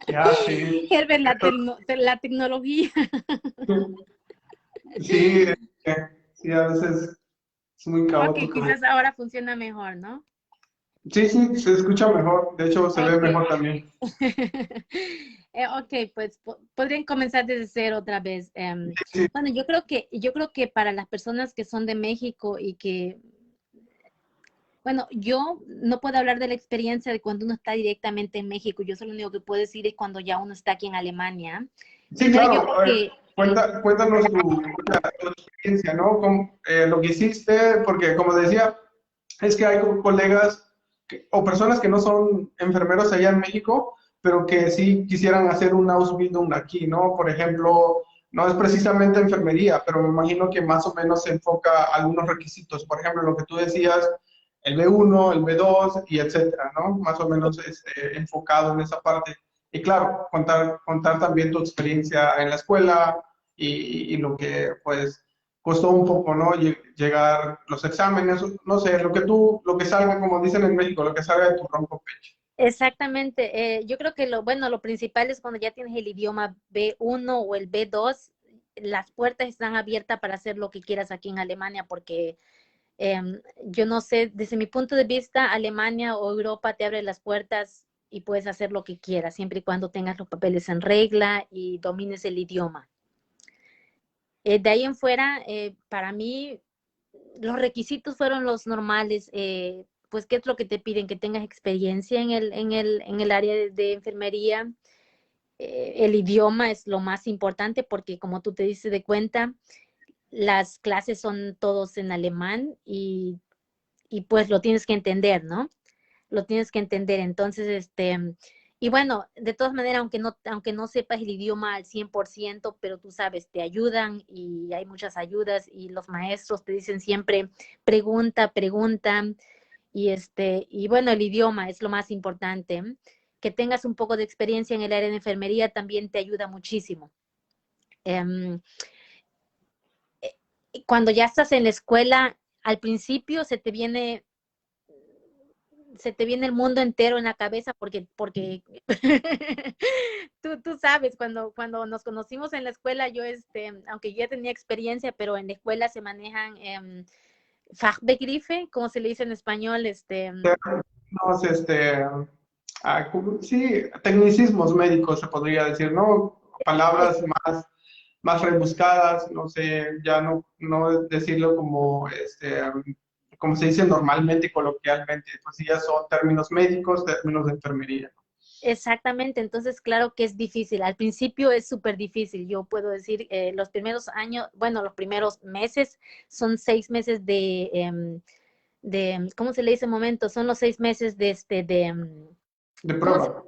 Ya, sí. Herbert, la tecnología. Sí, sí, a veces es muy Ok, caótico. quizás ahora funciona mejor, ¿no? Sí, sí, se escucha mejor. De hecho, se ve Ok. mejor también. Ok, pues podrían comenzar desde cero otra vez. Sí, Bueno, yo creo que para las personas que son de México y que, bueno, yo no puedo hablar de la experiencia de cuando uno está directamente en México. Yo solo lo único que puedo decir es cuando ya uno está aquí en Alemania. sí, Primero, yo claro. creo A ver, que cuéntanos tu experiencia, ¿no? Lo que hiciste, porque como decía, es que hay colegas o personas que no son enfermeros allá en México, pero que sí quisieran hacer una Ausbildung aquí, ¿no? Por ejemplo, no es precisamente enfermería, pero me imagino que más o menos se enfoca a algunos requisitos. Por ejemplo, lo que tú decías, el B1, el B2 y etcétera, ¿no? Más o menos enfocado en esa parte. Y claro, contar también tu experiencia en la escuela y lo que, pues, costó un poco, ¿no? Llegar los exámenes, no sé, lo que salga, como dicen en México, lo que salga de tu ronco pecho. exactamente, yo creo que bueno, lo principal es cuando ya tienes el idioma B1 o el B2, las puertas están abiertas para hacer lo que quieras aquí en Alemania, porque yo no sé, desde mi punto de vista, Alemania o Europa te abre las puertas y puedes hacer lo que quieras, siempre y cuando tengas los papeles en regla y domines el idioma. De ahí en fuera, para mí, los requisitos fueron los normales. Pues, ¿qué es lo que te piden? Que tengas experiencia en el área de enfermería. El idioma es lo más importante porque, como tú te dices de cuenta, las clases son todos en alemán y pues lo tienes que entender, ¿no? Lo tienes que entender. Entonces, y bueno, de todas maneras, aunque no sepas el idioma al 100%, pero tú sabes, te ayudan y hay muchas ayudas y los maestros te dicen siempre, pregunta, pregunta, y bueno, el idioma es lo más importante. Que tengas un poco de experiencia en el área de enfermería también te ayuda muchísimo. Um, Cuando ya estás en la escuela, al principio se te viene el mundo entero en la cabeza porque tú sabes, cuando nos conocimos en la escuela, yo, aunque yo ya tenía experiencia, pero en la escuela se manejan Fachbegriffe, como se le dice en español, No sé, sí, tecnicismos médicos se podría decir, ¿no? Palabras más rebuscadas, no sé, ya no decirlo como, como se dice normalmente y coloquialmente, pues sí, ya son términos médicos, términos de enfermería. exactamente, entonces claro que es difícil. Al principio es súper difícil. Yo puedo decir, los primeros años, bueno, los primeros meses son 6 meses ¿cómo se le dice momento? Son los 6 meses De ¿cómo prueba.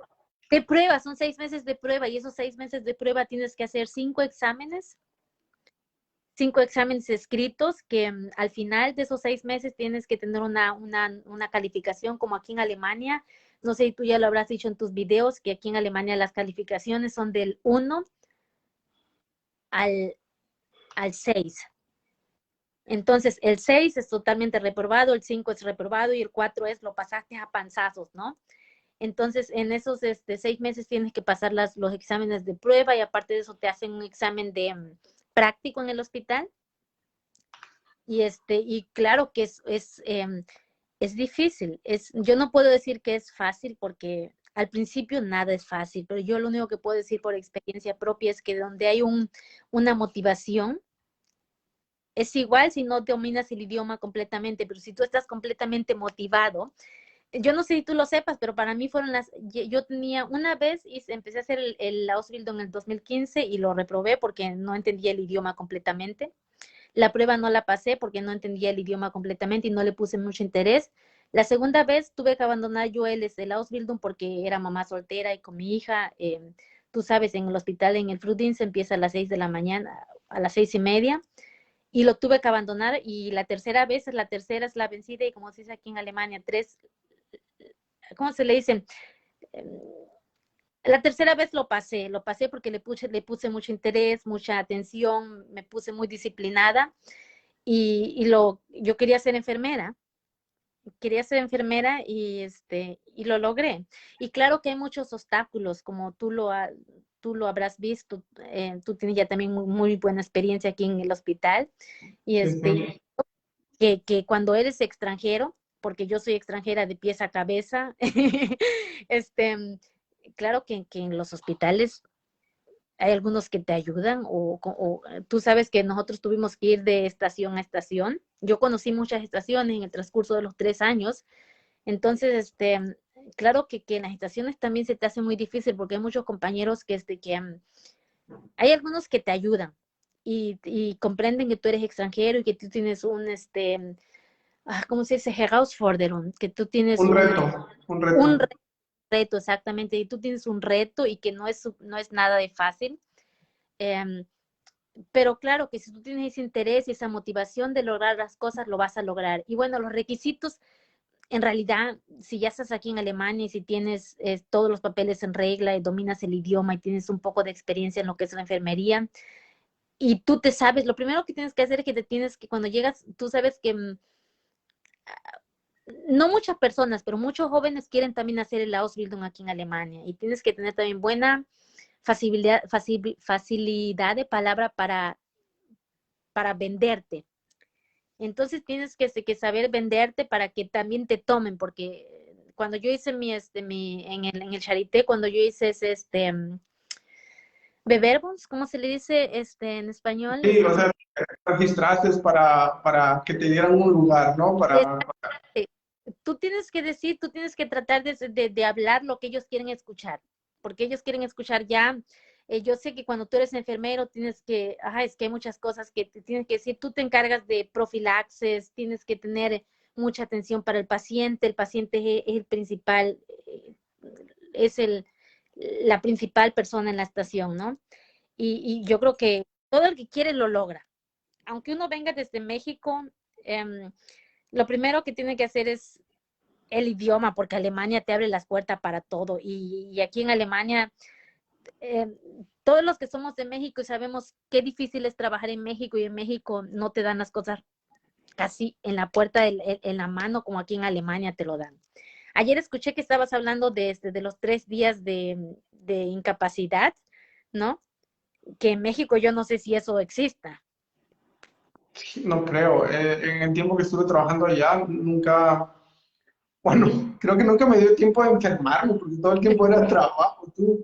de prueba, son 6 meses de prueba y esos 6 meses de prueba tienes que hacer 5 exámenes escritos que al final de esos 6 meses tienes que tener una calificación como aquí en Alemania. No sé si tú ya lo habrás dicho en tus videos, que aquí en Alemania las calificaciones son del 1 al, al 6. Entonces, el 6 es totalmente reprobado, el 5 es reprobado y el 4 es lo pasaste a panzazos, ¿no? Entonces, en esos 6 meses tienes que pasar los exámenes de prueba y aparte de eso te hacen un examen de práctico en el hospital. Y claro que es difícil. Yo no puedo decir que es fácil porque al principio nada es fácil, pero yo lo único que puedo decir por experiencia propia es que donde hay una motivación, es igual si no dominas el idioma completamente, pero si tú estás completamente motivado, yo no sé si tú lo sepas, pero para mí yo tenía una vez y empecé a hacer el Ausbildung en el 2015 y lo reprobé porque no entendía el idioma completamente. La prueba no la pasé porque no entendía el idioma completamente y no le puse mucho interés. La segunda vez tuve que abandonar yo el Ausbildung porque era mamá soltera y con mi hija. Tú sabes, en el hospital, en el Frühdienst, empieza a las 6 de la mañana, a las 6:30, y lo tuve que abandonar. Y la tercera es la vencida, y como se dice aquí en Alemania, ¿cómo se le dice? La tercera vez lo pasé porque le puse mucho interés, mucha atención, me puse muy disciplinada yo quería ser enfermera. quería ser enfermera y lo logré. Y claro que hay muchos obstáculos, como tú lo habrás visto, tú tienes ya también muy buena experiencia aquí en el hospital. Y Sí, sí. que cuando eres extranjero, porque yo soy extranjera de pies a cabeza, este, claro que en los hospitales hay algunos que te ayudan tú sabes que nosotros tuvimos que ir de estación a estación. Yo conocí muchas estaciones en el transcurso de los 3 años. Entonces, claro que en las estaciones también se te hace muy difícil porque hay muchos compañeros hay algunos que te ayudan y comprenden que tú eres extranjero y que tú tienes ¿cómo se dice? Herausforderung, que tú tienes Un reto, un reto. un reto, exactamente, y tú tienes un reto y que no es nada de fácil. Em, pero claro que si tú tienes ese interés y esa motivación de lograr las cosas, lo vas a lograr. Y bueno, los requisitos, en realidad, si ya estás aquí en Alemania y si tienes todos los papeles en regla y dominas el idioma y tienes un poco de experiencia en lo que es la enfermería, y tú te sabes, lo primero que tienes que hacer es que cuando llegas, tú sabes que no muchas personas, pero muchos jóvenes quieren también hacer el Ausbildung aquí en Alemania y tienes que tener también buena facilidad de palabra para venderte. Entonces tienes que saber venderte para que también te tomen, porque cuando yo hice en el Charité, cuando yo hice Bewerbungs, ¿cómo se le dice en español? Sí, o sea, registraste para que te dieran un lugar, ¿no? Eh, Tú tienes que decir, tú tienes que tratar de hablar lo que ellos quieren escuchar, porque ellos quieren escuchar ya. Yo sé que cuando tú eres enfermero tienes es que hay muchas cosas que te tienes que decir, tú te encargas de profilaxis, tienes que tener mucha atención para el paciente es el principal, es la principal persona en la estación, ¿no? Y yo creo que todo el que quiere lo logra. Aunque uno venga desde México, lo primero que tiene que hacer es el idioma, porque Alemania te abre las puertas para todo. Y aquí en Alemania, eh, todos los que somos de México sabemos qué difícil es trabajar en México y en México no te dan las cosas casi en la puerta, en la mano, como aquí en Alemania te lo dan. Ayer escuché que estabas hablando de los 3 días de incapacidad, ¿no? Que en México yo no sé si eso exista. No creo. En el tiempo que estuve trabajando allá, nunca, bueno, creo que nunca me dio tiempo de enfermarme, porque todo el tiempo era trabajo, tú.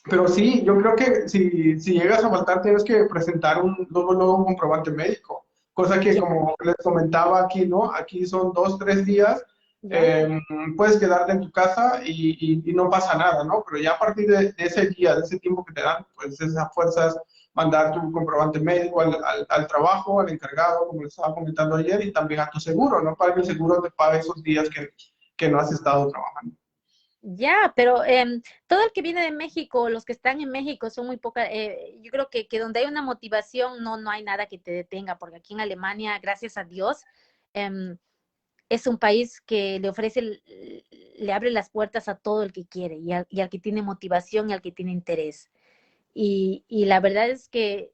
Pero sí, yo creo que si llegas a faltar, tienes que presentar luego un comprobante médico. Cosa que, Ya, como les comentaba aquí, ¿no? Aquí son 2, 3 días, ya. eh, puedes quedarte en tu casa y no pasa nada, ¿no? Pero ya a partir de ese día, de ese tiempo que te dan, pues esas fuerzas mandar tu comprobante médico al trabajo, al encargado, como les estaba comentando ayer, y también a tu seguro, ¿no? Para que el seguro te pague esos días que no has estado trabajando. Ya, pero todo el que viene de México, los que están en México son muy pocas. Yo creo que donde hay una motivación no hay nada que te detenga, porque aquí en Alemania, gracias a Dios, em, es un país que le abre las puertas a todo el que quiere y al que tiene motivación y al que tiene interés. Y la verdad es que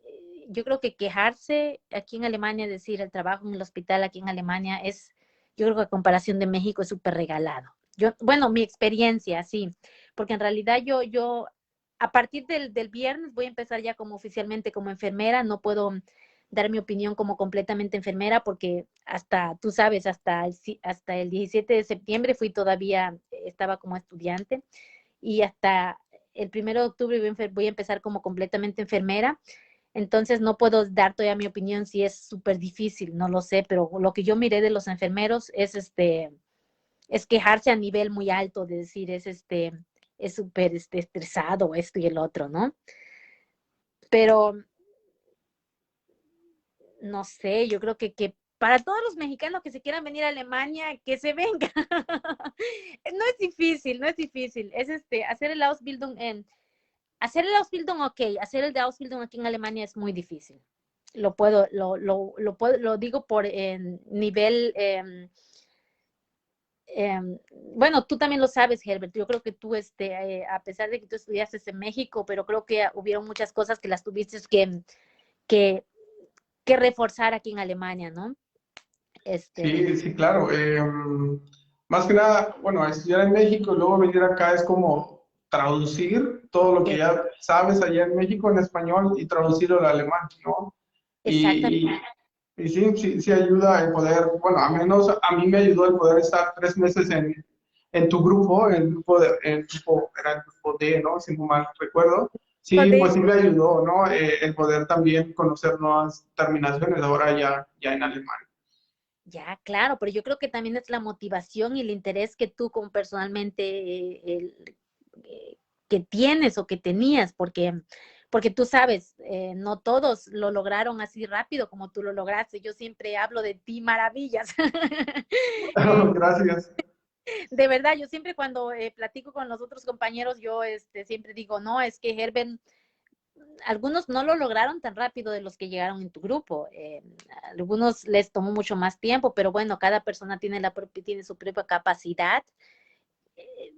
yo creo que quejarse aquí en Alemania, decir el trabajo en el hospital aquí en Alemania yo creo que a comparación de México es súper regalado. Bueno, mi experiencia, sí, porque en realidad a partir del viernes voy a empezar ya como oficialmente como enfermera, no puedo dar mi opinión como completamente enfermera porque tú sabes, hasta el 17 de septiembre estaba como estudiante y hasta el 1 de octubre voy a empezar como completamente enfermera, entonces no puedo dar todavía mi opinión si es súper difícil, no lo sé, pero lo que yo miré de los enfermeros es quejarse a nivel muy alto, de decir, es súper estresado esto y el otro, ¿no? Pero no sé, yo creo que para todos los mexicanos que se quieran venir a Alemania, que se vengan. No es difícil, no es difícil. Es hacer el Ausbildung, ok, hacer el de Ausbildung aquí en Alemania es muy difícil. Lo digo por nivel, bueno, tú también lo sabes, Herbert. Yo creo que tú, a pesar de que tú estudiaste en México, pero creo que hubieron muchas cosas que las tuviste que, que reforzar aquí en Alemania, ¿no? Este, Sí, sí, claro. Más que nada, bueno, estudiar en México y luego venir acá es como traducir todo lo que eh, ya sabes allá en México en español y traducirlo al alemán, ¿no? exactamente. Y, y sí, sí, sí ayuda el poder, bueno, a menos a mí me ayudó el poder estar 3 meses en tu grupo, era el grupo D, ¿no? Si no mal recuerdo. Sí, pues sí me ayudó, ¿no? El poder también conocer nuevas terminaciones ahora ya en alemán. Ya, claro, pero yo creo que también es la motivación y el interés que tú como personalmente eh, que tienes o que tenías, porque tú sabes, no todos lo lograron así rápido como tú lo lograste. Yo siempre hablo de ti maravillas. Eh, Gracias. de verdad, yo siempre cuando platico con los otros compañeros, yo siempre digo, no, es que Herben algunos no lo lograron tan rápido de los que llegaron en tu grupo. Algunos les tomó mucho más tiempo, pero bueno, cada persona tiene, tiene su propia capacidad eh,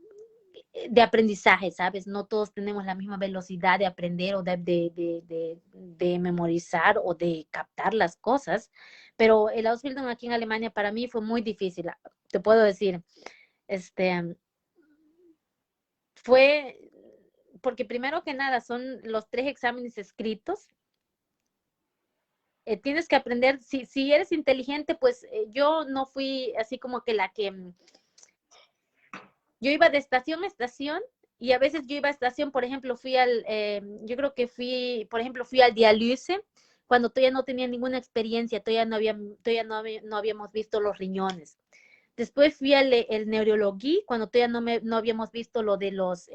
de aprendizaje, ¿sabes? No todos tenemos la misma velocidad de aprender o de memorizar o de captar las cosas, pero el Ausbildung aquí en Alemania para mí fue muy difícil, te puedo decir. Este, fue porque primero que nada son los 3 exámenes escritos. Tienes que aprender, si eres inteligente, pues yo no fui así como que yo iba de estación a estación y a veces yo iba a estación, por ejemplo, yo creo que fui, por ejemplo, fui al dialyse cuando todavía no tenía ninguna experiencia, todavía no habíamos visto los riñones. Después fui al el neurología cuando todavía no habíamos visto lo de los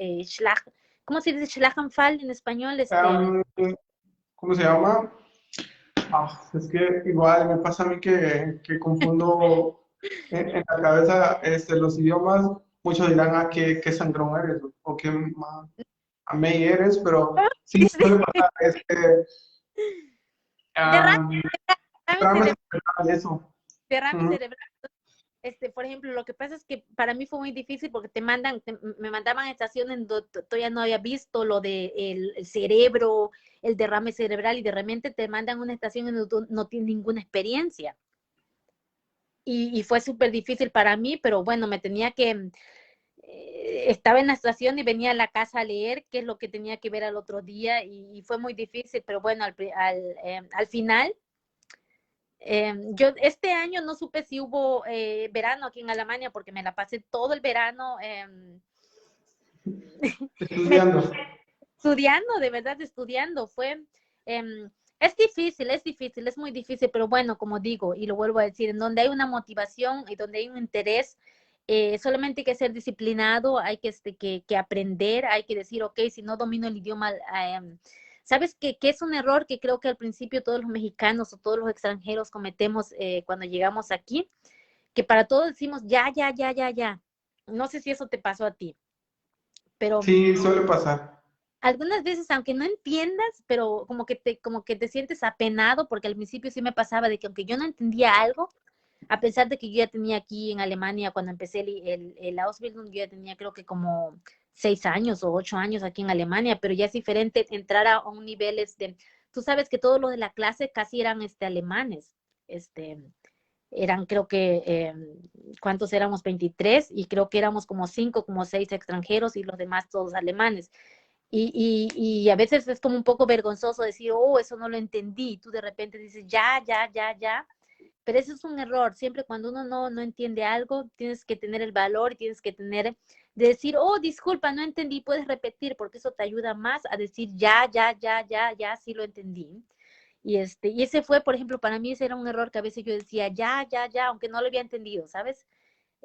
¿cómo se dice? Schlaganfall en español, Am, ¿Cómo se llama? Es que igual me pasa a mí que confundo en la cabeza los idiomas. Muchos dirán, qué sangrón eres o qué amey eres, pero sí suele pasar. derrame, Am, derrame Trama cerebral, cerebral, eso. derrame Ujú. cerebral. Por ejemplo, lo que pasa es que para mí fue muy difícil porque me mandaban a estaciones donde todavía no había visto lo de el cerebro, el derrame cerebral y de repente te mandan a una estación en donde tú no tienes ninguna experiencia. Y fue súper difícil para mí, pero bueno, estaba en la estación y venía a la casa a leer qué es lo que tenía que ver al otro día y fue muy difícil, pero bueno, al final yo este año no supe si hubo verano aquí en Alemania porque me la pasé todo el verano Estudiando. estudiando, de verdad estudiando. Eh, es muy difícil, pero bueno, como digo, y lo vuelvo a decir, en donde hay una motivación y donde hay un interés, solamente hay que ser disciplinado, hay que aprender, hay que decir, ok, si no domino el idioma, ¿sabes qué es un error que creo que al principio todos los mexicanos o todos los extranjeros cometemos cuando llegamos aquí? Que para todos decimos ya, ya, ya, ya, ya. No sé si eso te pasó a ti, pero Sí, suele pasar. algunas veces, aunque no entiendas, pero como que te sientes apenado, porque al principio sí me pasaba de que aunque yo no entendía algo, a pesar de que yo ya tenía aquí en Alemania, cuando empecé el Ausbildung, yo ya tenía creo que como 6 años o 8 años aquí en Alemania, pero ya es diferente entrar a un nivel, tú sabes que todos los de la clase casi eran alemanes, este, eran creo que, ¿cuántos éramos? 23 y creo que éramos como 5, como 6 extranjeros y los demás todos alemanes. Y a veces es como un poco vergonzoso decir, oh, eso no lo entendí. Y tú de repente dices, ya, ya, ya, ya. Pero eso es un error. Siempre cuando uno no entiende algo, tienes que tener el valor, tienes que tener de decir, oh, disculpa, no entendí, puedes repetir, porque eso te ayuda más a decir, ya, ya, ya, ya, ya, sí lo entendí. Y ese fue, por ejemplo, para mí ese era un error que a veces yo decía, ya, ya, ya, aunque no lo había entendido, ¿sabes?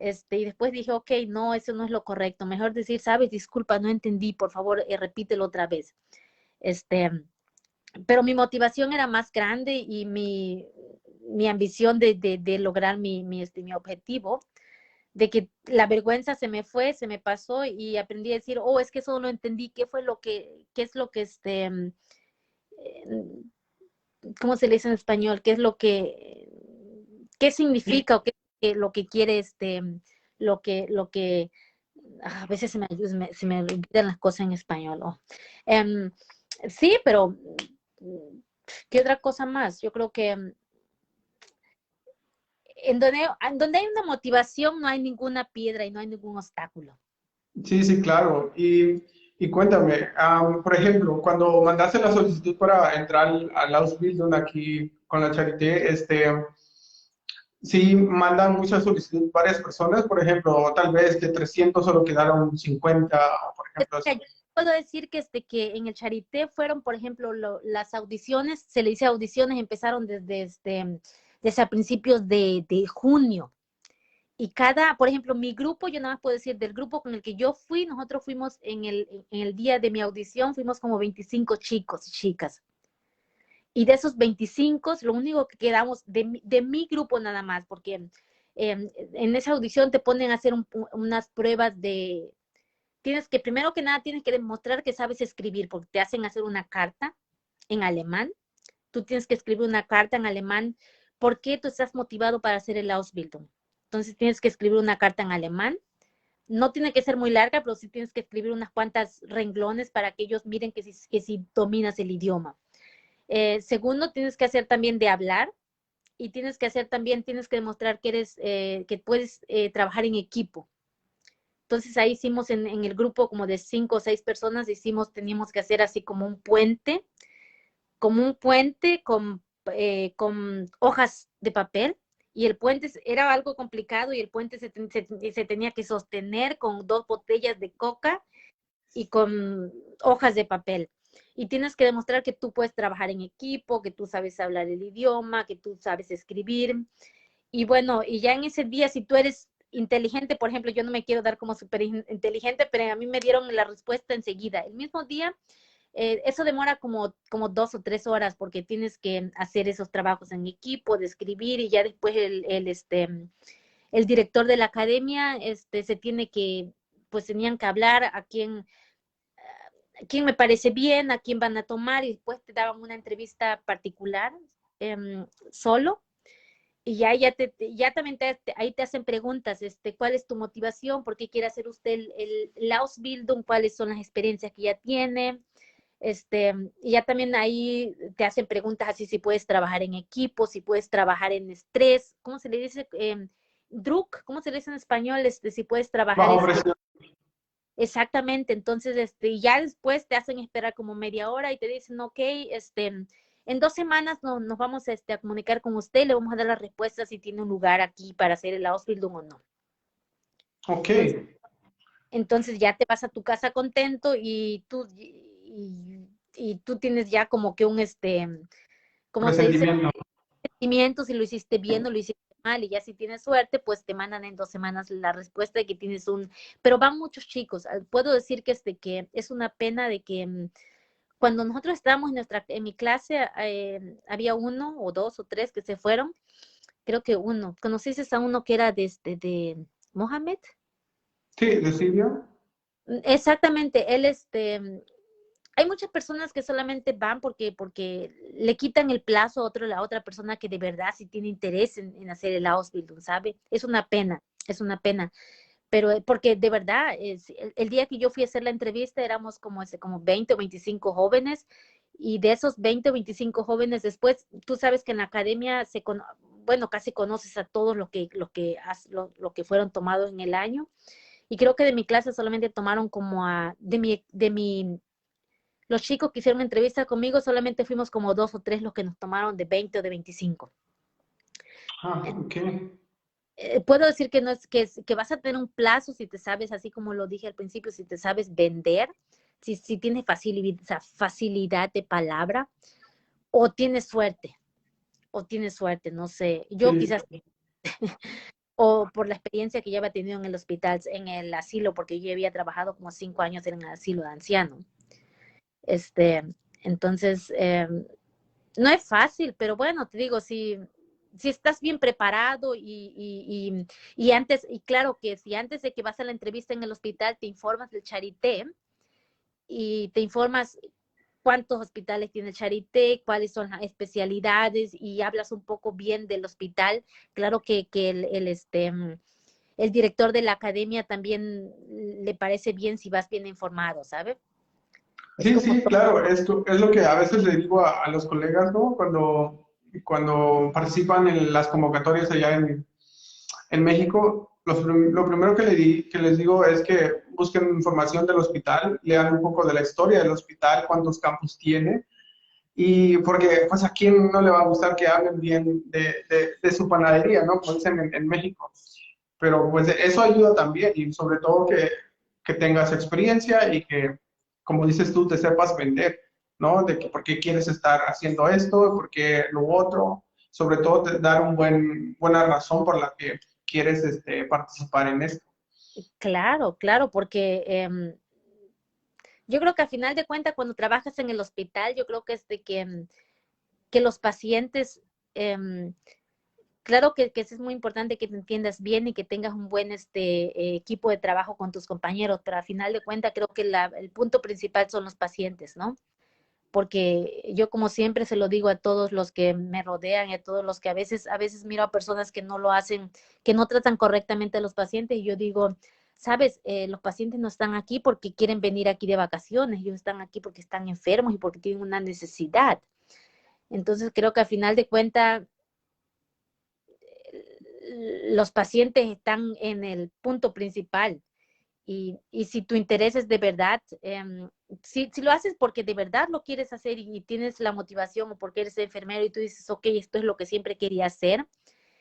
Y después dije, ok, no, eso no es lo correcto. Mejor decir, sabes, disculpa, no entendí, por favor, repítelo otra vez. Este, pero mi motivación era más grande y mi ambición de lograr mi objetivo, de que la vergüenza se me fue, se me pasó y aprendí a decir, oh, es que eso no lo entendí, qué es lo que ¿cómo se le dice en español? ¿Qué significa o qué es lo que quiere lo que, a veces se me olvidan las cosas en español. Em, sí, pero ¿qué otra cosa más? Yo creo que en donde hay una motivación no hay ninguna piedra y no hay ningún obstáculo. Sí, sí, claro. Y cuéntame, por ejemplo, cuando mandaste la solicitud para entrar al Ausbildung aquí con la Charité, sí mandan muchas solicitudes varias personas, por ejemplo, tal vez de 300 solo quedaron 50, o por ejemplo, así. Yo puedo decir que en el Charité fueron, por ejemplo, las audiciones, se le dice audiciones, empezaron desde a principios de junio. Y por ejemplo, mi grupo, yo nada más puedo decir, del grupo con el que yo fui, nosotros fuimos en el día de mi audición, fuimos como 25 chicos y chicas. Y de esos 25, lo único que quedamos de mi grupo nada más, porque en esa audición te ponen a hacer unas pruebas primero que nada, tienes que demostrar que sabes escribir, porque te hacen hacer una carta en alemán. Tú tienes que escribir una carta en alemán. ¿Por qué tú estás motivado para hacer el Ausbildung? Entonces tienes que escribir una carta en alemán. No tiene que ser muy larga, pero sí tienes que escribir unas cuantas renglones para que ellos miren que si dominas el idioma. Segundo, tienes que hacer también de hablar y tienes que demostrar que puedes trabajar en equipo. Entonces ahí hicimos en el grupo como de 5 o 6 personas, teníamos que hacer así como un puente con hojas de papel, y el puente era algo complicado, y el puente se tenía que sostener con 2 botellas de coca y con hojas de papel. Y tienes que demostrar que tú puedes trabajar en equipo, que tú sabes hablar el idioma, que tú sabes escribir. Y bueno, y ya en ese día, si tú eres inteligente, por ejemplo, yo no me quiero dar como súper inteligente, pero a mí me dieron la respuesta enseguida. El mismo día, eso demora como 2 o 3 horas, porque tienes que hacer esos trabajos en equipo, de escribir, y ya después el director de la academia pues tenían que hablar a quién me parece bien, a quién van a tomar, y después te daban una entrevista particular solo. Y ya también ahí te hacen preguntas, ¿cuál es tu motivación? ¿Por qué quiere hacer usted el Ausbildung? ¿Cuáles son las experiencias que ya tiene? Y ya también ahí te hacen preguntas así, si puedes trabajar en equipo, si puedes trabajar en estrés, ¿cómo se le dice? Druck, ¿cómo se le dice en español? Si puedes trabajar Bajo presión. exactamente. Entonces, ya después te hacen esperar como media hora y te dicen, ok, en 2 semanas nos vamos a comunicar con usted, le vamos a dar la respuesta si tiene un lugar aquí para hacer el Ausbildung o no. Ok, Entonces ya te vas a tu casa contento, y tú tienes ya como que ¿cómo se dice? presentimiento. Sentimiento, si lo hiciste bien o lo hiciste mal, y ya si tienes suerte, pues te mandan en 2 semanas la respuesta de que tienes pero van muchos chicos. Puedo decir que es una pena de que cuando nosotros estábamos en mi clase, había 1 o 2 o 3 que se fueron, creo que uno. ¿Conociste a uno que era de Mohamed? Sí, de Silvia. Exactamente, él hay muchas personas que solamente van porque le quitan el plazo a la otra persona que de verdad sí tiene interés en hacer el Ausbildung, ¿sabe? Es una pena, es una pena. Pero porque de verdad, el día que yo fui a hacer la entrevista éramos como 20 o 25 jóvenes, y de esos 20 o 25 jóvenes, después tú sabes que en la academia bueno, casi conoces a todos lo que fueron tomados en el año, y creo que de mi clase solamente tomaron los chicos que hicieron entrevista conmigo, solamente fuimos como 2 o 3 los que nos tomaron de 20 o de 25. Ah, ok. Puedo decir que no que vas a tener un plazo si te sabes, así como lo dije al principio, si te sabes vender, si tienes facilidad de palabra, o tienes suerte, no sé. Yo Sí. quizás, o por la experiencia que ya había tenido en el hospital, en el asilo, porque yo había trabajado como 5 años en el asilo de ancianos. Este, entonces, no es fácil, pero bueno, te digo, si estás bien preparado, y claro que si antes de que vas a la entrevista en el hospital te informas del Charité y te informas cuántos hospitales tiene el Charité, cuáles son las especialidades, y hablas un poco bien del hospital, claro que el director de la academia también le parece bien si vas bien informado, ¿sabes? Es Sí, como sí, claro, esto es lo que a veces le digo a los colegas, ¿no? Cuando participan en las convocatorias allá en México, lo primero que les digo es que busquen información del hospital, lean un poco de la historia del hospital, cuántos campus tiene, y porque pues a quién no le va a gustar que hablen bien de su panadería, ¿no? Como dicen en México. Pero pues eso ayuda también y sobre todo que tengas experiencia y que, como dices tú, te sepas vender, ¿no? De que por qué quieres estar haciendo esto, por qué lo otro, sobre todo dar buena razón por la que quieres participar en esto. Claro, claro, porque yo creo que al final de cuentas, cuando trabajas en el hospital, yo creo que es de que los pacientes, em, claro que es muy importante que te entiendas bien y que tengas un buen equipo de trabajo con tus compañeros, pero al final de cuentas creo que el punto principal son los pacientes, ¿no? Porque yo como siempre se lo digo a todos los que me rodean y a todos los que a veces miro a personas que no lo hacen, que no tratan correctamente a los pacientes y yo digo, sabes, los pacientes no están aquí porque quieren venir aquí de vacaciones, ellos están aquí porque están enfermos y porque tienen una necesidad. Entonces creo que al final de cuentas los pacientes están en el punto principal. Y si tu interés es de verdad, si lo haces porque de verdad lo quieres hacer y tienes la motivación o porque eres enfermero y tú dices, ok, esto es lo que siempre quería hacer,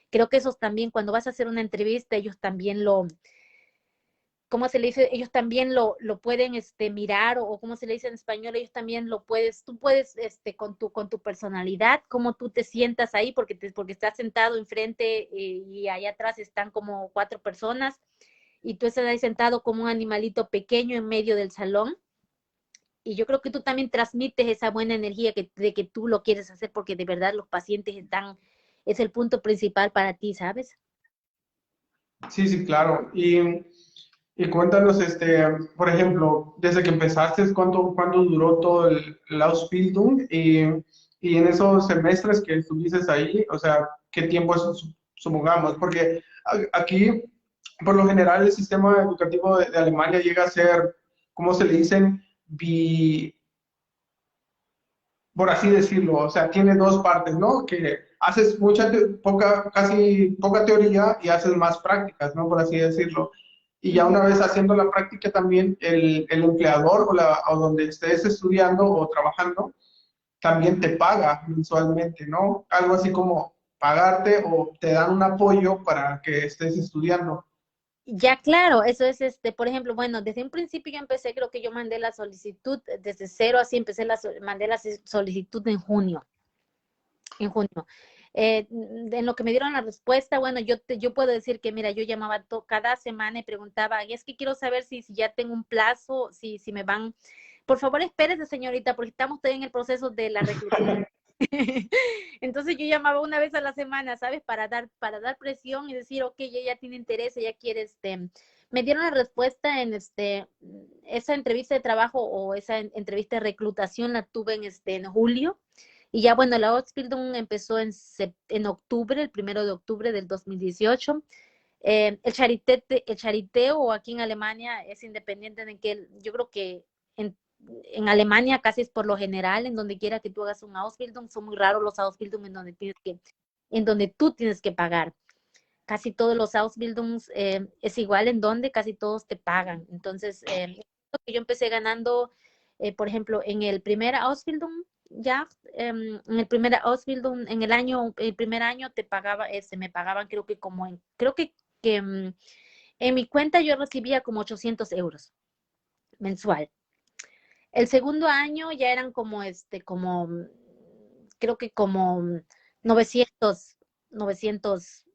creo que esos también, cuando vas a hacer una entrevista, ellos también ¿cómo se le dice? Ellos también lo pueden mirar o como se le dice en español, ellos también tú puedes con tu personalidad, cómo tú te sientas ahí, porque estás sentado enfrente y allá atrás están como 4 personas y tú estás ahí sentado como un animalito pequeño en medio del salón. Y yo creo que tú también transmites esa buena energía de que tú lo quieres hacer porque de verdad los pacientes es el punto principal para ti, ¿sabes? Sí, sí, claro. Y cuéntanos, por ejemplo, desde que empezaste, ¿cuánto duró todo el Ausbildung? Y en esos semestres que estuviste ahí, o sea, ¿qué tiempo es, supongamos? Porque aquí, por lo general, el sistema educativo de Alemania llega a ser, ¿cómo se le dicen? Por así decirlo, o sea, tiene dos partes, ¿no? Que haces casi poca teoría y haces más prácticas, ¿no? Por así decirlo. Y ya una vez haciendo la práctica también, el empleador o donde estés estudiando o trabajando, también te paga mensualmente, ¿no? Algo así como pagarte o te dan un apoyo para que estés estudiando. Ya, claro, eso es, por ejemplo, bueno, desde un principio yo empecé, creo que yo mandé la solicitud, desde cero, así empecé, mandé la solicitud en junio. En lo que me dieron la respuesta, bueno, yo puedo decir que, mira, yo llamaba cada semana y preguntaba, y es que quiero saber si ya tengo un plazo, si me van, por favor, espérese, señorita, porque estamos todavía en el proceso de la reclutación. Entonces yo llamaba una vez a la semana, ¿sabes? Para dar presión y decir, ok, ella ya tiene interés, ella quiere, me dieron la respuesta en esa entrevista de trabajo o esa entrevista de reclutación la tuve en julio. Y ya bueno, la Ausbildung empezó en octubre, el 1 de octubre del 2018. El Charité o aquí en Alemania es independiente de que yo creo que en, en Alemania casi es por lo general, en donde quiera que tú hagas un Ausbildung, son muy raros los Ausbildung en donde tú tienes que pagar. Casi todos los Ausbildungs es igual en donde casi todos te pagan. Entonces, yo empecé ganando, por ejemplo, en el primer Ausbildung, ya, en el primer Ausbildung, el primer año me pagaban creo que en mi cuenta yo recibía como 800 euros mensual. El segundo año ya eran creo que como 900, 900,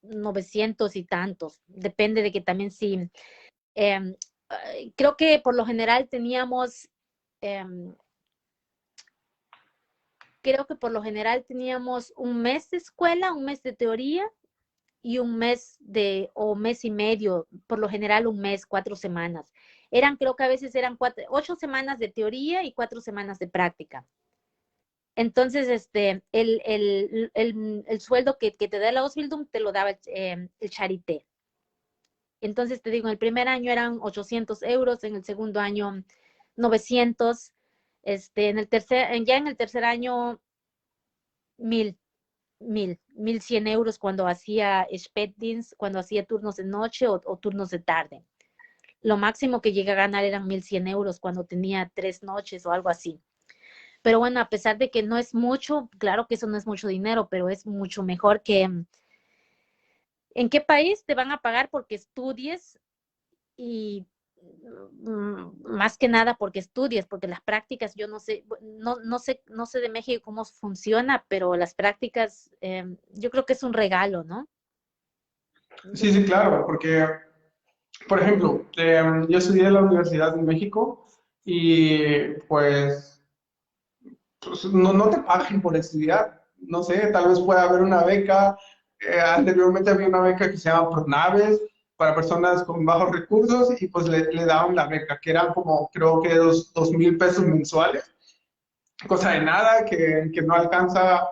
900 y tantos. Depende de que también sí. Eh, creo que por lo general eh, creo que por lo general teníamos un mes de escuela, un mes de teoría y o mes y medio, por lo general un mes, 4 semanas. Creo que a veces eran 8 semanas de teoría y 4 semanas de práctica. Entonces, el sueldo que te da la Ausbildung te lo daba el Charité. Entonces, te digo, en el primer año eran 800 euros, en el segundo año 900, ya en el tercer año 1000. 1100 euros cuando hacía spätdienst, cuando hacía turnos de noche o turnos de tarde. Lo máximo que llegué a ganar eran 1100 euros cuando tenía 3 noches o algo así. Pero bueno, a pesar de que no es mucho, claro que eso no es mucho dinero, pero es mucho mejor que en qué país te van a pagar porque estudies y más que nada porque estudies, porque las prácticas, yo no sé, no sé de México cómo funciona, pero las prácticas, yo creo que es un regalo, ¿no? Sí, sí, claro, porque, por ejemplo, yo estudié en la Universidad de México y pues no te pagan por estudiar. No sé, tal vez pueda haber una beca. Anteriormente había una beca que se llama Pronaves para personas con bajos recursos y pues le daban la beca, que eran como creo que 2000 pesos mensuales, cosa de nada, que no alcanza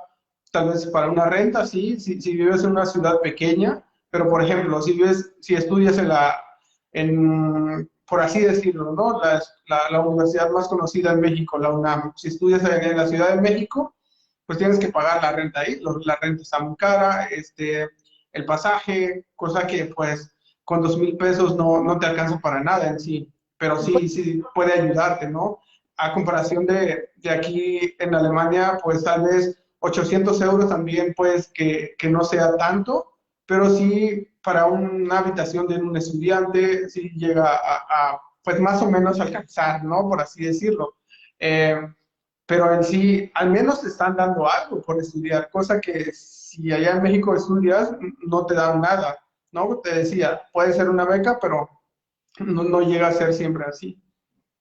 tal vez para una renta, sí, si vives en una ciudad pequeña, pero por ejemplo, si estudias por así decirlo, ¿no? La universidad más conocida en México, la UNAM, si estudias en la Ciudad de México, pues tienes que pagar la renta ahí, la renta está muy cara, el pasaje, cosa que pues con 2000 pesos no te alcanza para nada en sí, pero sí puede ayudarte, ¿no? A comparación de aquí en Alemania, pues tal vez 800 euros también, pues que no sea tanto, pero sí para una habitación de un estudiante, sí llega pues más o menos alcanzar, ¿no? Por así decirlo. Eh, pero en sí, al menos te están dando algo por estudiar, cosa que si allá en México estudias, no te dan nada, ¿no? Te decía, puede ser una beca, pero no llega a ser siempre así.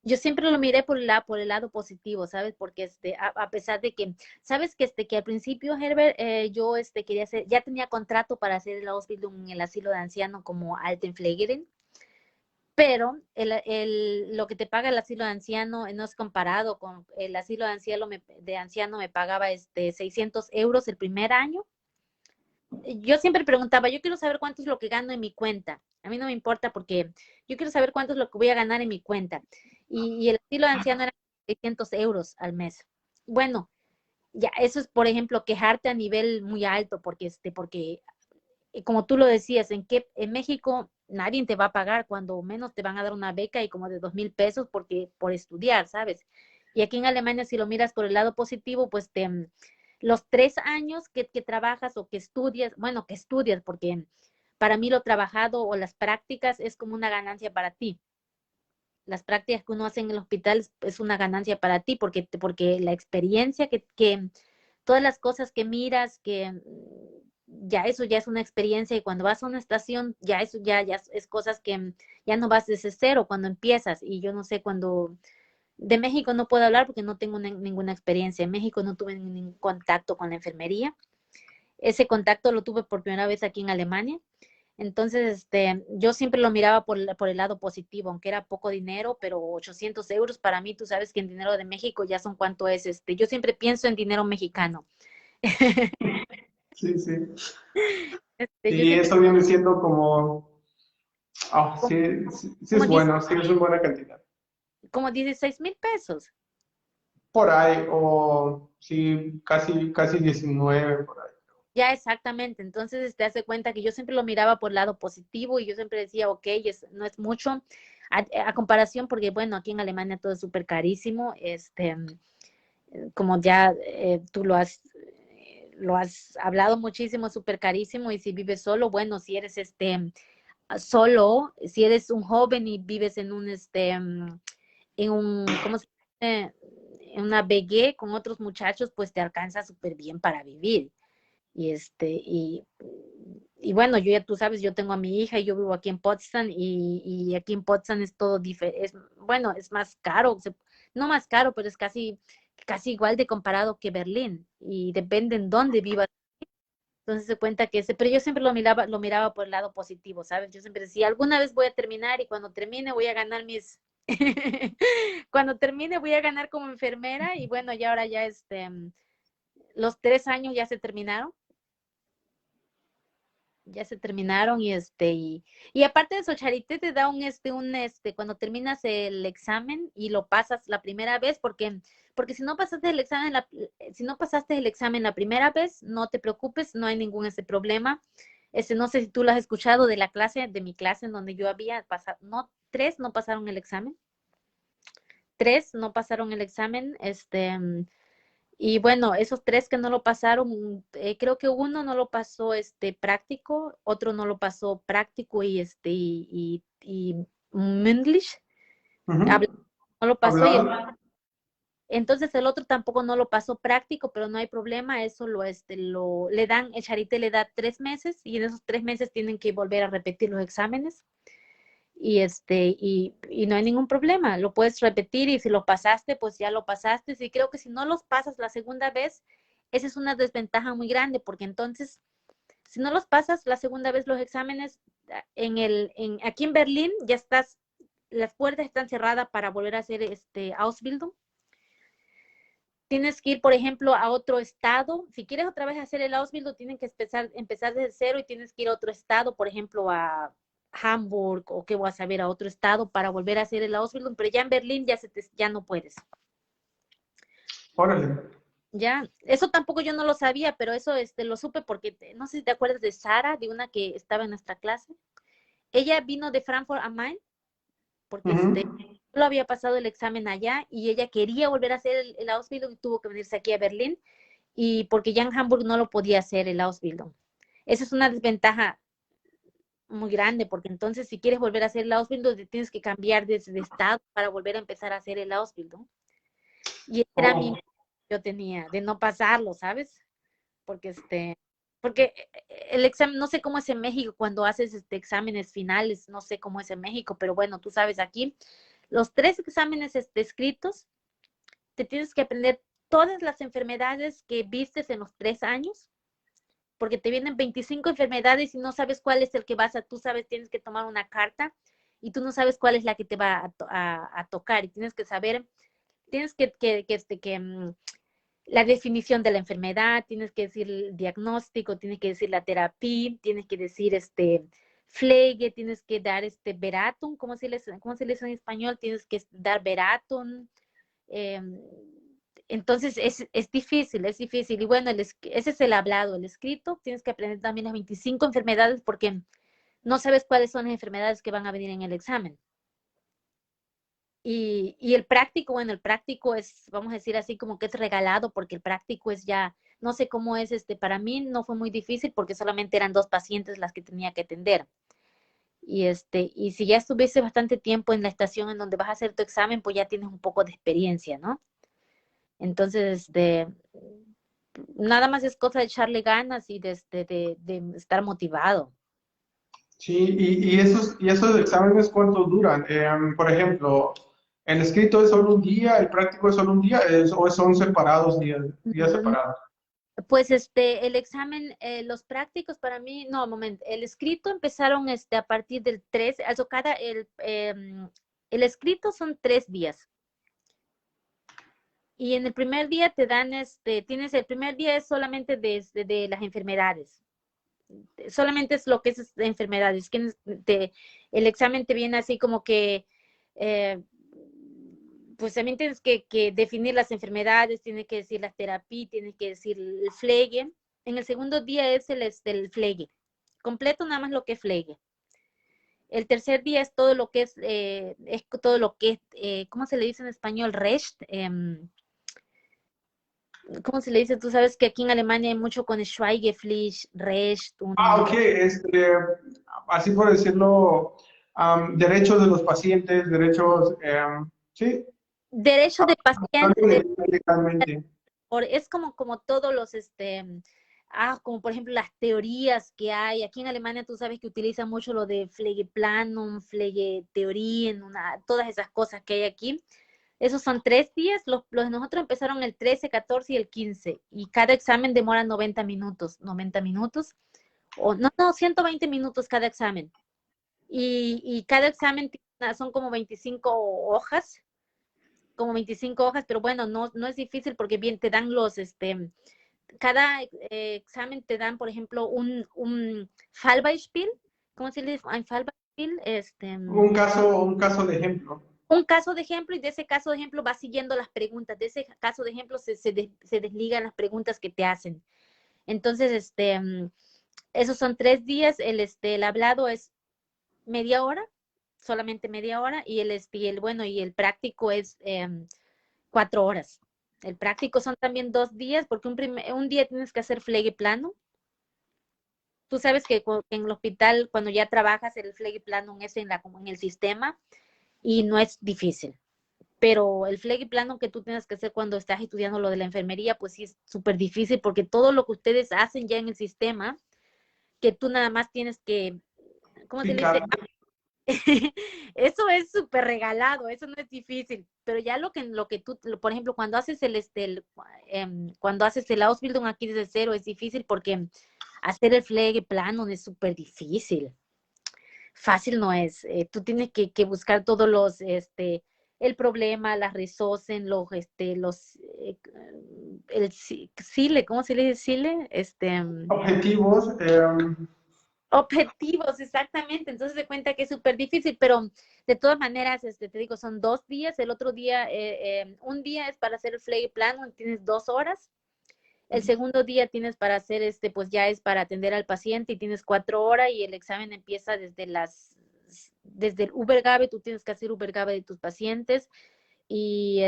Yo siempre lo miré por el lado positivo, ¿sabes? Porque a pesar de que, ¿sabes? Que al principio, Herbert, yo quería hacer, ya tenía contrato para hacer el Ausbildung en el asilo de anciano como Altenpflegerin, pero lo que te paga el asilo de anciano no es comparado con el asilo de anciano me pagaba 600 euros el primer año. Yo siempre preguntaba, yo quiero saber cuánto es lo que gano en mi cuenta. A mí no me importa porque yo quiero saber cuánto es lo que voy a ganar en mi cuenta. Y el asilo de anciano era 600 euros al mes. Bueno, ya eso es, por ejemplo, quejarte a nivel muy alto, porque como tú lo decías, en México nadie te va a pagar, cuando menos te van a dar una beca y como de 2000 pesos por estudiar, ¿sabes? Y aquí en Alemania, si lo miras por el lado positivo, pues los 3 años que trabajas o que estudias, bueno, que estudias, porque para mí lo trabajado o las prácticas es como una ganancia para ti. Las prácticas que uno hace en el hospital es una ganancia para ti, porque la experiencia todas las cosas que miras, ya eso ya es una experiencia y cuando vas a una estación, ya eso ya es cosas que ya no vas desde cero cuando empiezas y yo no sé cuando de México no puedo hablar porque no tengo ninguna experiencia. En México no tuve ningún contacto con la enfermería. Ese contacto lo tuve por primera vez aquí en Alemania. Entonces, yo siempre lo miraba por el lado positivo, aunque era poco dinero, pero 800 euros para mí, tú sabes que en dinero de México ya son cuánto es. Yo siempre pienso en dinero mexicano. Sí, sí. Yo Sí, siempre, eso viene siendo como, sí, sí, sí es como, dice, bueno, sí es una buena cantidad. como 16,000 pesos. Por ahí, o sí, casi 19 por ahí. Ya exactamente. Entonces, te hace cuenta que yo siempre lo miraba por el lado positivo y yo siempre decía, ok, no es mucho a comparación, porque bueno, aquí en Alemania todo es súper carísimo. Como ya tú lo has hablado muchísimo, súper carísimo. Y si vives solo, bueno, si eres solo, si eres un joven y vives ¿cómo se dice? En una BG con otros muchachos, pues te alcanza súper bien para vivir. Y y bueno, yo ya tú sabes, yo tengo a mi hija y yo vivo aquí en Potsdam y aquí en Potsdam es todo diferente, bueno, es más caro, no más caro, pero es casi igual de comparado que Berlín y depende en dónde vivas. Entonces se cuenta pero yo siempre lo miraba por el lado positivo, ¿sabes? Yo siempre decía, alguna vez voy a terminar y cuando termine voy a ganar cuando termine voy a ganar como enfermera y bueno, ya ahora ya los 3 años ya se terminaron. ya se terminaron y aparte de eso, Charité te da cuando terminas el examen y lo pasas la primera vez, porque si no pasaste el examen, si no pasaste el examen la primera vez, no te preocupes, no hay ningún problema. No sé si tú lo has escuchado de mi clase en donde yo había pasado, no, 3 no pasaron el examen, 3 no pasaron el examen, y bueno, esos 3 que no lo pasaron, creo que uno no lo pasó práctico, otro no lo pasó práctico y mündlich, Ujú. no lo pasó y Hablado. entonces el otro tampoco no lo pasó práctico, pero no hay problema, eso le dan, el Charité le da 3 meses y en esos 3 meses tienen que volver a repetir los exámenes y no hay ningún problema, lo puedes repetir y si lo pasaste, pues ya lo pasaste. Y creo que si no los pasas la segunda vez, esa es una desventaja muy grande, porque entonces, si no los pasas la segunda vez los exámenes, aquí en Berlín ya las puertas están cerradas para volver a hacer Ausbildung. Tienes que ir, por ejemplo, a otro estado. Si quieres otra vez hacer el Ausbildung, tienes que empezar desde cero y tienes que ir a otro estado, por ejemplo, a Hamburg o qué voy a saber, a otro estado para volver a hacer el Ausbildung, pero ya en Berlín ya no puedes. Órale. Ya, eso tampoco yo no lo sabía, pero eso lo supe porque no sé si te acuerdas de Sara, de una que estaba en nuestra clase. Ella vino de Frankfurt a Main porque Ujú. lo había pasado el examen allá y ella quería volver a hacer el Ausbildung y tuvo que venirse aquí a Berlín y porque ya en Hamburg no lo podía hacer el Ausbildung. Esa es una desventaja muy grande, porque entonces si quieres volver a hacer el Ausbildung, te tienes que cambiar de estado para volver a empezar a hacer el Ausbildung. Y ese era mi Oh. miedo que yo tenía, de no pasarlo, ¿sabes? Porque porque el examen, no sé cómo es en México cuando haces exámenes finales, no sé cómo es en México, pero bueno, tú sabes aquí, los 3 exámenes escritos, te tienes que aprender todas las enfermedades que vistes en los 3 años, porque te vienen 25 enfermedades y no sabes cuál es el que tú sabes, tienes que tomar una carta y tú no sabes cuál es la que te va a tocar y tienes que saber, tienes la definición de la enfermedad, tienes que decir el diagnóstico, tienes que decir la terapia, tienes que decir Pflege, tienes que dar Beratung, cómo se les en español? Tienes que dar Beratung, eh, entonces es difícil, es difícil. Y bueno, ese es el hablado, el escrito. Tienes que aprender también las 25 enfermedades porque no sabes cuáles son las enfermedades que van a venir en el examen. Y el práctico, bueno, el práctico es, vamos a decir así, como que es regalado porque el práctico es ya, no sé cómo es, para mí no fue muy difícil porque solamente eran 2 pacientes las que tenía que atender. Y si ya estuviste bastante tiempo en la estación en donde vas a hacer tu examen, pues ya tienes un poco de experiencia, ¿no? Entonces, nada más es cosa de echarle ganas y de estar motivado. Sí, y esos exámenes, ¿cuánto duran? Por ejemplo, ¿el escrito es solo un día, el práctico es solo un día, o son separados días Mm, separados? Pues el examen, los prácticos para mí, no, momento, el escrito empezaron a partir del 3, also el escrito son 3 días. Y en el primer día te dan, el primer día es solamente de las enfermedades. Solamente es lo que es de enfermedades. El examen te viene así como que, eh, pues también tienes que definir las enfermedades, tienes que decir las terapias, tienes que decir el flegue. En el segundo día es el flegue. Completo nada más lo que es flegue. El tercer día es todo lo que es todo lo que es, ¿cómo se le dice en español? Recht. ¿Cómo se le dice? Tú sabes que aquí en Alemania hay mucho con Schweigepflicht, Recht, Ok, así por decirlo, derechos de los pacientes, derechos, sí, derecho de paciente, legalmente. es como todos los, como por ejemplo las teorías que hay. Aquí en Alemania tú sabes que utilizan mucho lo de Pflegeplanung, Pflegetheorien, todas esas cosas que hay aquí. Esos son 3 días, los de nosotros empezaron el 13, 14 y el 15, y cada examen demora 90 minutos, o no, 120 minutos cada examen. Y cada examen son como 25 hojas, pero bueno, no es difícil porque bien te dan examen te dan, por ejemplo, un Fallbeispiel, ¿cómo se le dice? Un Fallbeispiel, Un caso de ejemplo. un caso de ejemplo, y de ese caso de ejemplo vas siguiendo las preguntas. De ese caso de ejemplo se desligan las preguntas que te hacen. Entonces, esos son 3 días. El hablado es media hora, solamente media hora, y y el práctico es 4 horas. El práctico son también 2 días, porque un día tienes que hacer plano. Tú sabes que en el hospital, cuando ya trabajas, el plano es como en el sistema, y no es difícil. Pero el plano que tú tienes que hacer cuando estás estudiando lo de la enfermería, pues sí es súper difícil, porque todo lo que ustedes hacen ya en el sistema, que tú nada más tienes que, ¿cómo se le dice? Eso es súper regalado, eso no es difícil, pero ya lo que tú, por ejemplo, cuando haces cuando haces el Ausbildung aquí desde cero es difícil, porque hacer el plano es súper difícil. Fácil no es. Tú tienes que buscar todos el problema, las resources, Sile, ¿cómo se le dice Sile? Objetivos. Objetivos, exactamente. Entonces se cuenta que es súper difícil, pero de todas maneras, te digo, son 2 días. El otro día, un día es para hacer el plano, tienes 2 horas. El segundo día tienes para hacer pues ya es para atender al paciente, y tienes 4 horas, y el examen empieza desde el Übergabe. Tú tienes que hacer Übergabe de tus pacientes, y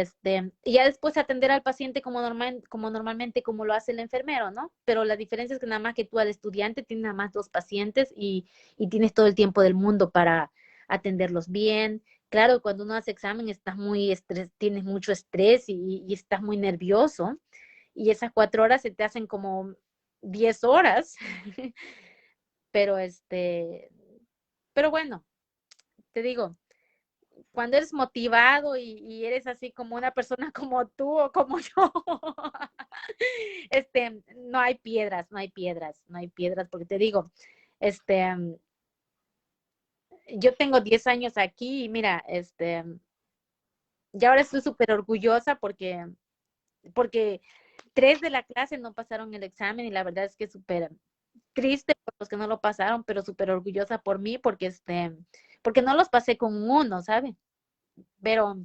ya después atender al paciente normalmente como lo hace el enfermero, ¿no? Pero la diferencia es que nada más que tú al estudiante tienes nada más 2 pacientes, y tienes todo el tiempo del mundo para atenderlos bien. Claro, cuando uno hace examen tienes mucho estrés, y estás muy nervioso, y esas 4 horas se te hacen como 10 horas, pero pero bueno, te digo, cuando eres motivado, y eres así como una persona como tú o como yo, no hay piedras, no hay piedras, no hay piedras, porque te digo, este, yo tengo 10 años aquí, y mira, y ahora estoy súper orgullosa, porque 3 de la clase no pasaron el examen, y la verdad es que súper triste por los que no lo pasaron, pero súper orgullosa por mí, porque no los pasé con un 1, ¿sabes? Pero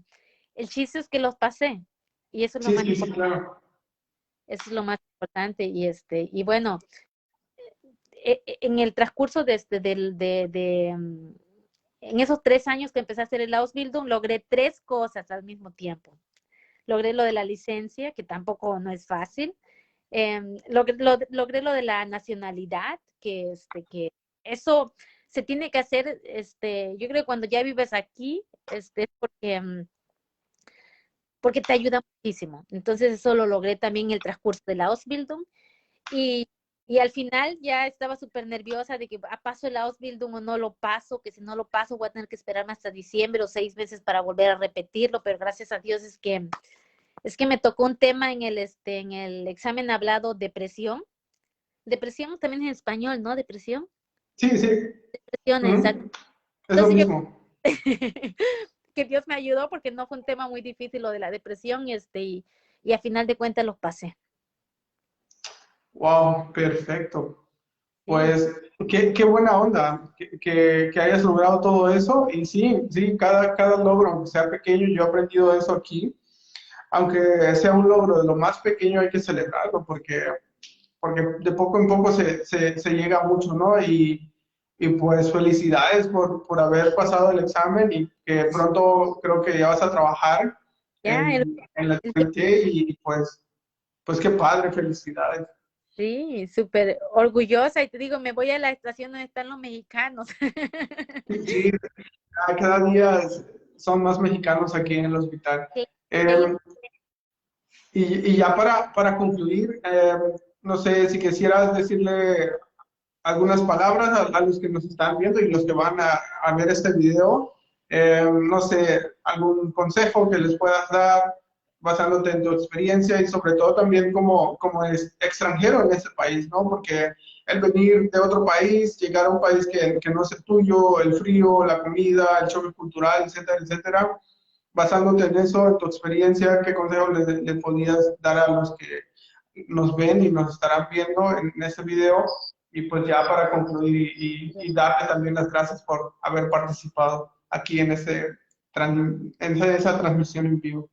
el chiste es que los pasé, y eso es lo Sí, más sí, sí, importante. claro. Eso es lo más importante. Y bueno, en el transcurso en esos 3 años que empecé a hacer el Ausbildung, logré 3 cosas al mismo tiempo. Logré lo de la licencia, que tampoco no es fácil. Logré lo de la nacionalidad, que eso se tiene que hacer. Yo creo que cuando ya vives aquí, es porque te ayuda muchísimo. Entonces eso lo logré también en el transcurso de la Ausbildung, y, y al final ya estaba súper nerviosa de que paso el Ausbildung o no lo paso, que si no lo paso voy a tener que esperarme hasta diciembre o 6 meses para volver a repetirlo, pero gracias a Dios es que me tocó un tema en el examen hablado: depresión. Depresión también en español, ¿no? Depresión. Sí, sí. Depresión, exacto. Es lo Entonces yo mismo. que Dios me ayudó, porque no fue un tema muy difícil lo de la depresión, y a final de cuentas los pasé. Wow, perfecto. Sí, Pues qué buena onda que hayas logrado todo eso. Y sí, sí, cada logro, aunque sea pequeño, yo he aprendido eso aquí. Aunque sea un logro de lo más pequeño, hay que celebrarlo, porque de poco en poco se llega mucho, ¿no? Y pues felicidades por haber pasado el examen, y que pronto creo que ya vas a trabajar ya, en la el- TNT, y pues qué padre, felicidades. sí, súper orgullosa, y te digo, me voy a la estación donde están los mexicanos. Sí, cada día son más mexicanos aquí en el hospital. Sí, sí, Eh, y ya para concluir, no sé si quisieras decirle algunas palabras a los que nos están viendo y los que van a ver este video. No sé, algún consejo que les puedas dar basándote en tu experiencia, y sobre todo también como es extranjero en ese país, ¿no? Porque el venir de otro país, llegar a un país que no es el tuyo, el frío, la comida, el choque cultural, etcétera, etcétera. Basándote en eso, en tu experiencia, ¿qué consejo le podías dar nos ven y nos estarán viendo en este video. Y pues ya para concluir y darle también las gracias por haber participado aquí en, en esa transmisión en vivo.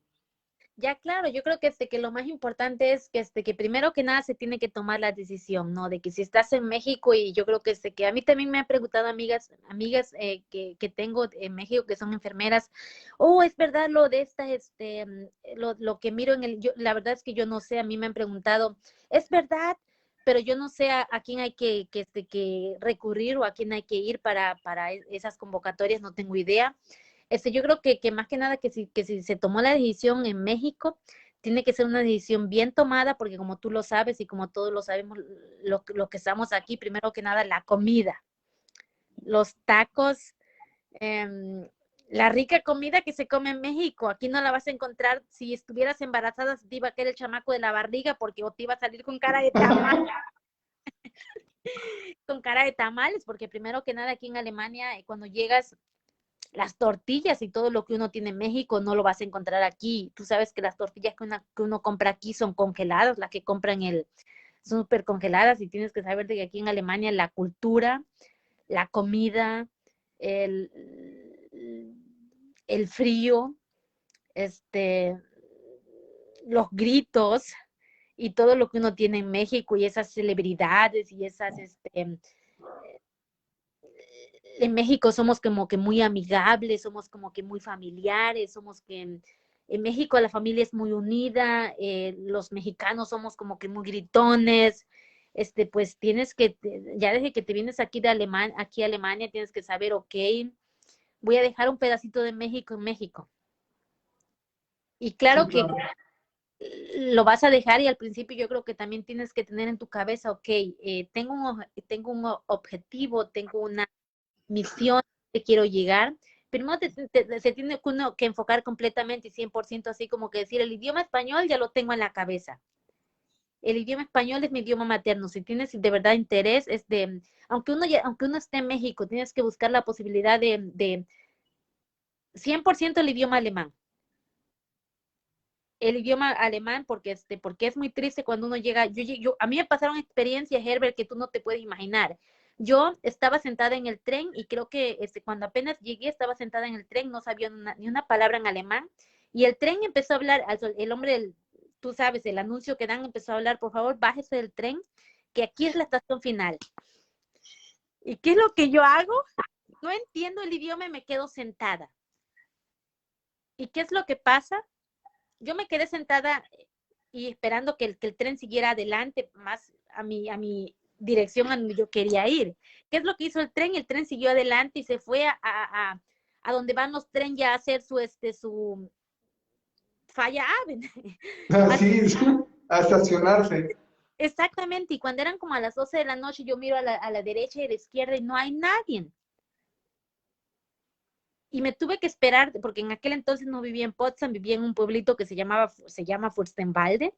Ya, claro, yo creo que, que lo más importante es que, que primero que nada se tiene que tomar la decisión, ¿no? De que si estás en México, y yo creo que, que a mí también me han preguntado amigas que tengo en México que son enfermeras, oh, es verdad lo de esta, lo que miro en la verdad es que yo no sé, a mí me han preguntado, es verdad, pero yo no sé a quién hay que recurrir o a quién hay que ir para esas convocatorias, no tengo idea. Yo creo que más que nada que si se tomó la decisión en México, tiene que ser una decisión bien tomada, porque como tú lo sabes y como todos lo sabemos, lo que estamos aquí, primero que nada, la comida, los tacos, la rica comida que se come en México. Aquí no la vas a encontrar. Si estuvieras embarazada, te iba a caer el chamaco de la barriga porque o te iba a salir con cara de tamal, con cara de tamales, porque primero que nada aquí en Alemania, cuando llegas las tortillas y todo lo que uno tiene en México no lo vas a encontrar aquí. Tú sabes que las tortillas que uno compra aquí son congeladas, las que compran son súper congeladas, y tienes que saber de que aquí en Alemania la cultura, la comida, el, el frío, este, los gritos y todo lo que uno tiene en México y esas celebridades y esas, en México somos como que muy amigables, somos como que muy familiares, somos que en México la familia es muy unida, los mexicanos somos como que muy gritones, pues tienes que, ya desde que te vienes aquí aquí a Alemania, tienes que saber, ok, voy a dejar un pedacito de México en México. Y Sí, claro que claro. lo vas a dejar, y al principio yo creo que también tienes que tener en tu cabeza, ok, tengo un objetivo, tengo una misión que quiero llegar. Primero se tiene uno que enfocar completamente y 100%, así como que decir, el idioma español ya lo tengo en la cabeza. El idioma español es mi idioma materno. Si tienes de verdad interés, aunque uno esté en México, tienes que buscar la posibilidad de 100% el idioma alemán. El idioma alemán, porque es muy triste cuando uno llega, a mí me pasaron experiencias, Herbert, que tú no te puedes imaginar. Yo estaba sentada en el tren y creo que cuando apenas llegué estaba sentada en el tren, no sabía ni una palabra en alemán, y el tren empezó a hablar, el hombre, tú sabes, el anuncio que dan empezó a hablar, por favor, bájese del tren, que aquí es la estación final. ¿Y qué es lo que yo hago? No entiendo el idioma y me quedo sentada. ¿Y qué es lo que pasa? Yo me quedé sentada y esperando que el tren siguiera adelante, más a mi dirección a donde yo quería ir. ¿Qué es lo que hizo el tren? El tren siguió adelante y se fue a donde van los trenes ya a hacer su falla Aven. Así, a estacionarse. Exactamente, y cuando eran como a las 12 de la noche, yo miro a la derecha y a la izquierda y no hay nadie. Y me tuve que esperar, porque en aquel entonces no vivía en Potsdam, vivía en un pueblito que se llama Furstenwalde,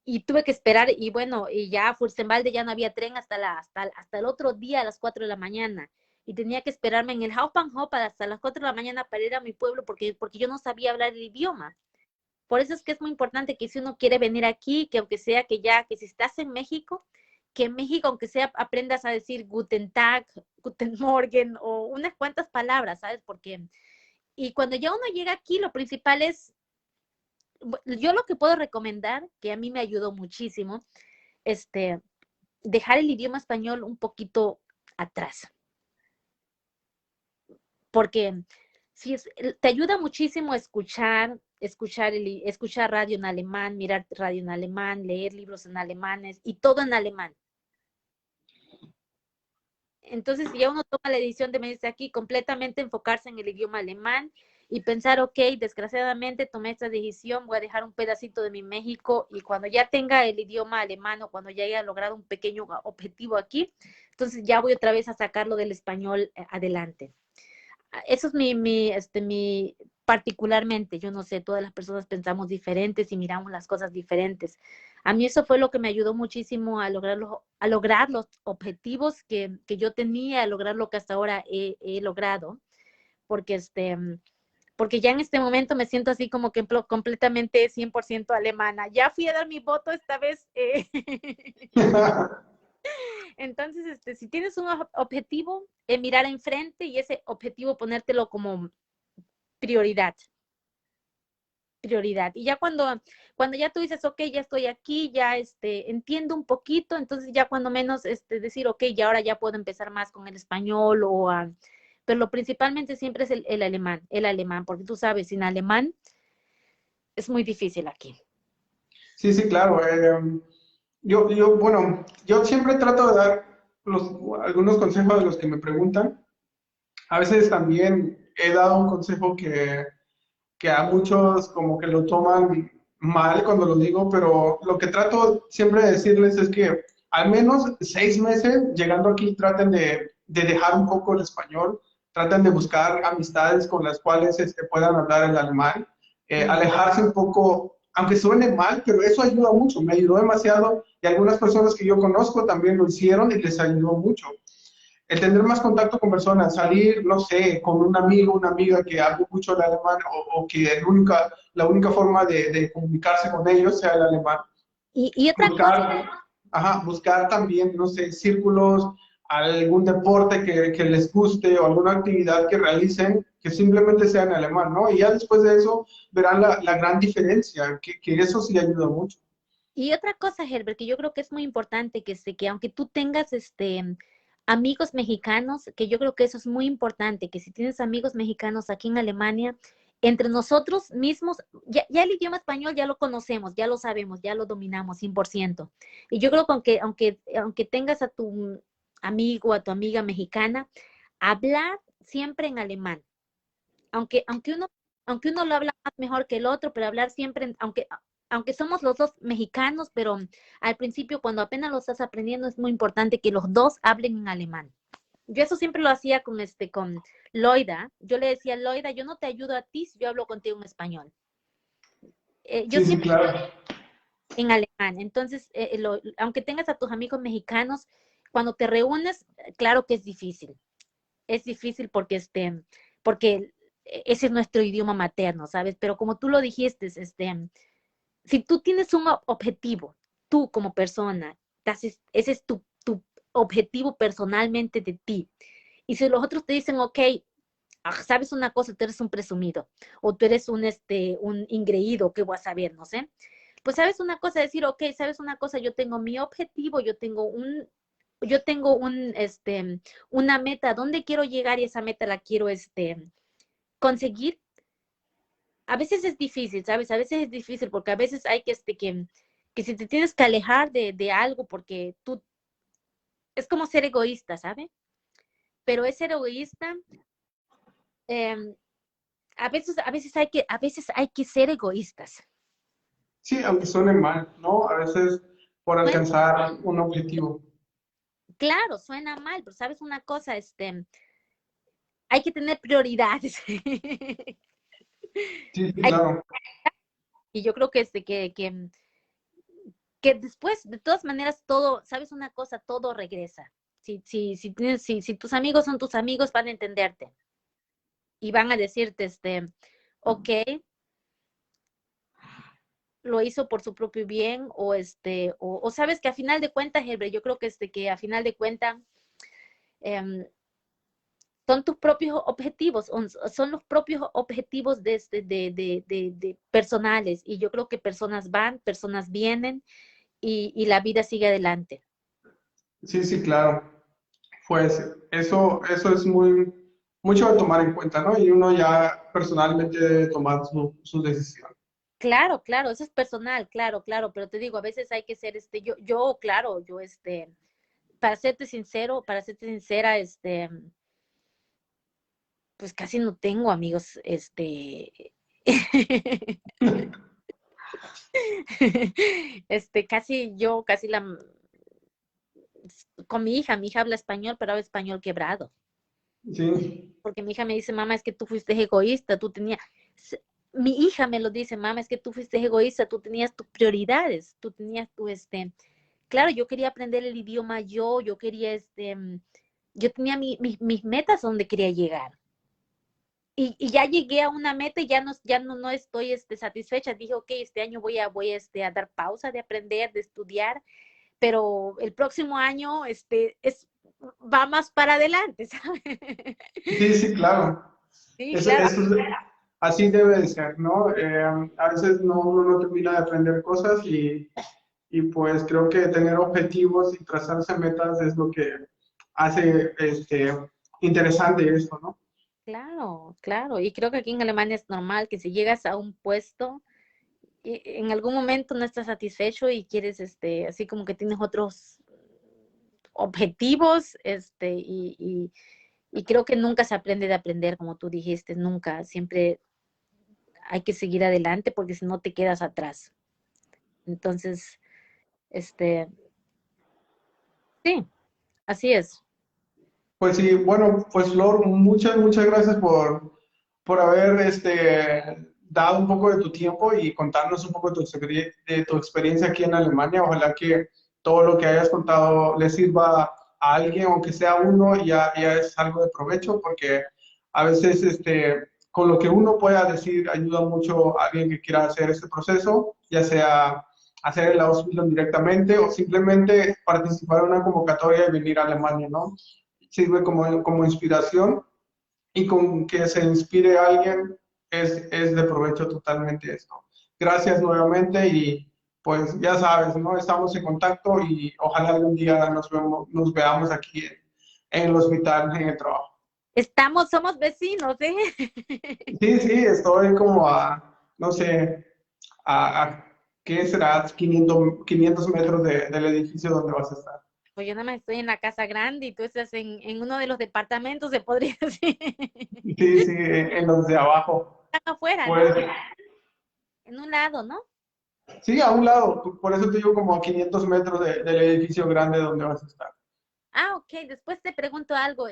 y tuve que esperar, y bueno, y ya Furstenwalde ya no había tren hasta el otro día a las 4 de la mañana, y tenía que esperarme en el Hauptbahnhof hasta las 4 de la mañana para ir a mi pueblo, porque yo no sabía hablar el idioma. Por eso es que es muy importante que si uno quiere venir aquí, que aunque sea que si estás en México, que en México, aunque sea, aprendas a decir Guten Tag, Guten Morgen, o unas cuantas palabras, ¿sabes? Y cuando ya uno llega aquí, lo principal es, yo lo que puedo recomendar, que a mí me ayudó muchísimo, dejar el idioma español un poquito atrás, porque si te ayuda muchísimo escuchar radio en alemán, mirar radio en alemán, leer libros en alemanes y todo en alemán. Entonces ya uno toma la decisión de venirse aquí, completamente enfocarse en el idioma alemán y pensar, ok, desgraciadamente tomé esta decisión, voy a dejar un pedacito de mi México, y cuando ya tenga el idioma alemán o cuando ya haya logrado un pequeño objetivo aquí, entonces ya voy otra vez a sacarlo del español adelante. Eso es mi particularmente, yo no sé, todas las personas pensamos diferentes y miramos las cosas diferentes. A mí eso fue lo que me ayudó muchísimo a lograr los objetivos que yo tenía, a lograr lo que hasta ahora he logrado, porque porque ya en este momento me siento así como que completamente 100% alemana. Ya fui a dar mi voto esta vez. Entonces, si tienes un objetivo, mirar enfrente y ese objetivo ponértelo como prioridad. Prioridad. Y ya cuando ya tú dices, ok, ya estoy aquí, ya entiendo un poquito, entonces ya cuando menos decir, ok, ya ahora ya puedo empezar más con el español pero lo principalmente siempre es el alemán, porque tú sabes, sin alemán es muy difícil aquí. Sí, sí, claro. Bueno, yo siempre trato de dar algunos consejos a los que me preguntan. A veces también he dado un consejo que a muchos como que lo toman mal cuando lo digo, pero lo que trato siempre de decirles es que al menos 6 meses llegando aquí traten de dejar un poco el español, traten de buscar amistades con las cuales puedan hablar el alemán, alejarse un poco, aunque suene mal, pero eso ayuda mucho, me ayudó demasiado y algunas personas que yo conozco también lo hicieron y les ayudó mucho el tener más contacto con personas, salir, no sé, con un amigo, una amiga que hable mucho el alemán o que la única forma de comunicarse con ellos sea el alemán. Y otra cosa, Buscar, buscar también, no sé, círculos, algún deporte que les guste o alguna actividad que realicen que simplemente sea en alemán, ¿no? Y ya después de eso verán la gran diferencia, que eso sí ayuda mucho. Herbert, que yo creo que es muy importante que aunque tú tengas amigos mexicanos, que yo creo que eso es muy importante, que si tienes amigos mexicanos aquí en Alemania, entre nosotros mismos, ya el idioma español ya lo conocemos, ya lo sabemos, ya lo dominamos 100%. Y yo creo que aunque tengas a tu amigo, a tu amiga mexicana, hablar siempre en alemán. Aunque, aunque uno, aunque uno lo habla más mejor que el otro, pero hablar siempre, aunque somos los dos mexicanos, pero al principio cuando apenas lo estás aprendiendo es muy importante que los dos hablen en alemán. Yo eso siempre lo hacía con Loida. Yo le decía, Loida, yo no te ayudo a ti si yo hablo contigo en español. Yo Sí, sí, siempre claro. en alemán. Entonces, aunque tengas a tus amigos mexicanos, cuando te reúnes, claro que es difícil. Es difícil porque ese es nuestro idioma materno, ¿sabes? Pero como tú lo dijiste, si tú tienes un objetivo, tú como persona, ese es tu objetivo personalmente de ti. Y si los otros te dicen, ok, sabes una cosa, tú eres un presumido, o tú eres un ingreído, ¿qué voy a saber? No sé. Pues sabes una cosa, decir, ok, sabes una cosa, yo tengo mi objetivo, yo tengo una meta, ¿a dónde quiero llegar? Y esa meta la quiero, conseguir. A veces es difícil, ¿sabes? A veces es difícil porque a veces hay que si te tienes que alejar de algo porque es como ser egoísta, ¿sabes? Pero es ser egoísta, eh, a veces hay que ser egoístas. Sí, aunque suene mal, ¿no? A veces por Suena, alcanzar un objetivo. claro, suena mal, pero sabes una cosa, hay que tener prioridades. Sí, sí, Hay- claro. y yo creo que después, de todas maneras, todo, sabes una cosa, todo regresa. Si tus amigos son tus amigos, van a entenderte y van a decirte, ok, lo hizo por su propio bien, o sabes que a final de cuentas, Hebre, yo creo que a final de cuentas, em, son tus propios objetivos, son los propios objetivos de personales, y yo creo que personas van, personas vienen, y la vida sigue adelante. Sí, sí, claro. Pues eso es mucho de tomar en cuenta, ¿no? Y uno ya personalmente debe tomar su decisión. Claro, claro, eso es personal, claro, claro, pero te digo, a veces hay que ser, claro, para serte sincera, pues casi no tengo amigos, con mi hija habla español, pero habla español quebrado, Sí, porque mi hija me dice, mamá, es que tú fuiste egoísta, mi hija me lo dice, mamá, es que tú fuiste egoísta, tú tenías tus prioridades, tú tenías claro, yo quería aprender el idioma yo quería, yo tenía mis metas donde quería llegar. y ya llegué a una meta y no estoy satisfecha. Dije, ok, este año voy a dar pausa de aprender, de estudiar, pero el próximo año va más para adelante, ¿sabes? Sí, sí, claro. Sí, Eso, claro. eso así debe de ser, ¿no? A veces uno no termina de aprender cosas y pues creo que tener objetivos y trazarse metas es lo que hace interesante esto, ¿no? Claro, claro. Y creo que aquí en Alemania es normal que si llegas a un puesto, en algún momento no estás satisfecho y quieres, así como que tienes otros objetivos, y creo que nunca se aprende de aprender, como tú dijiste, nunca. Siempre hay que seguir adelante porque si no te quedas atrás. Entonces, este, sí, así es. Pues sí, bueno, pues Flor, muchas gracias por haber dado un poco de tu tiempo y contarnos un poco de de tu experiencia aquí en Alemania. Ojalá que todo lo que hayas contado le sirva a alguien, aunque sea uno, ya es algo de provecho, porque a veces con lo que uno pueda decir ayuda mucho a alguien que quiera hacer este proceso, ya sea hacer el Ausbildung directamente o simplemente participar en una convocatoria y venir a Alemania, ¿no? Sirve como inspiración y con que se inspire a alguien es de provecho totalmente esto. Gracias nuevamente y pues ya sabes, ¿no? Estamos en contacto y ojalá algún día nos veamos aquí en el hospital, en el trabajo. Somos vecinos, ¿eh? Sí, sí, estoy como no sé, a ¿qué será? 500 metros del edificio donde vas a estar. Pues yo nada más estoy en la casa grande y tú estás en uno de los departamentos, se podría decir. Sí, sí, en los de abajo. Están afuera, ¿no? Pues En un lado, ¿no? sí, a un lado, por eso te digo como a 500 metros del edificio grande donde vas a estar. Ah, ok. Después te pregunto algo,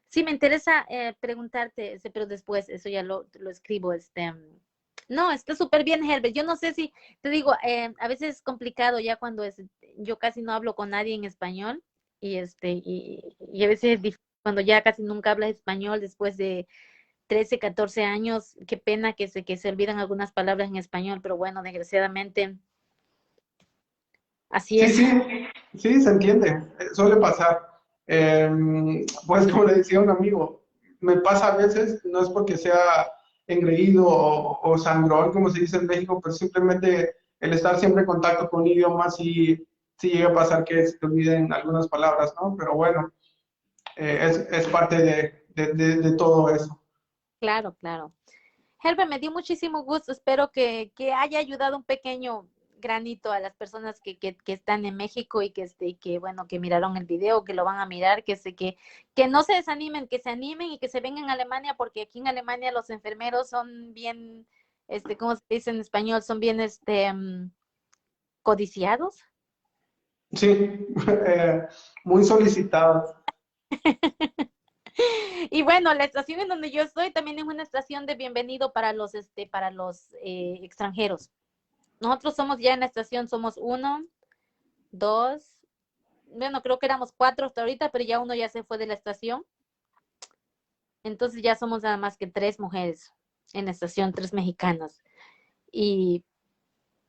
sí me interesa preguntarte, pero después eso ya lo escribo, no, está súper bien, Herbert. Yo no sé si, te digo, a veces es complicado ya cuando yo casi no hablo con nadie en español y a veces es difícil cuando ya casi nunca hablas español después de 13, 14 años, qué pena que se olvidan algunas palabras en español, pero bueno, desgraciadamente así Sí, es. sí, sí, se entiende, suele pasar. Pues como le decía a un amigo, me pasa a veces, no es porque sea engreído o sangrón, como se dice en México, pero simplemente el estar siempre en contacto con idiomas sí llega a pasar que se te olviden algunas palabras, ¿no? Pero bueno, es parte de todo eso. Claro, claro. Herbert, me dio muchísimo gusto. Espero que haya ayudado un pequeño granito a las personas que están en México y que, bueno, que miraron el video, que lo van a mirar, que no se desanimen, que se animen y que se vengan a Alemania, porque aquí en Alemania los enfermeros son bien, ¿cómo se dice en español? Son bien, codiciados. Sí, muy solicitado. Y bueno, la estación en donde yo estoy también es una estación de bienvenido para los extranjeros. Nosotros somos ya en la estación, somos uno, dos, bueno, creo que éramos cuatro hasta ahorita, pero ya uno ya se fue de la estación. Entonces ya somos nada más que tres mujeres en la estación, tres mexicanas. Y,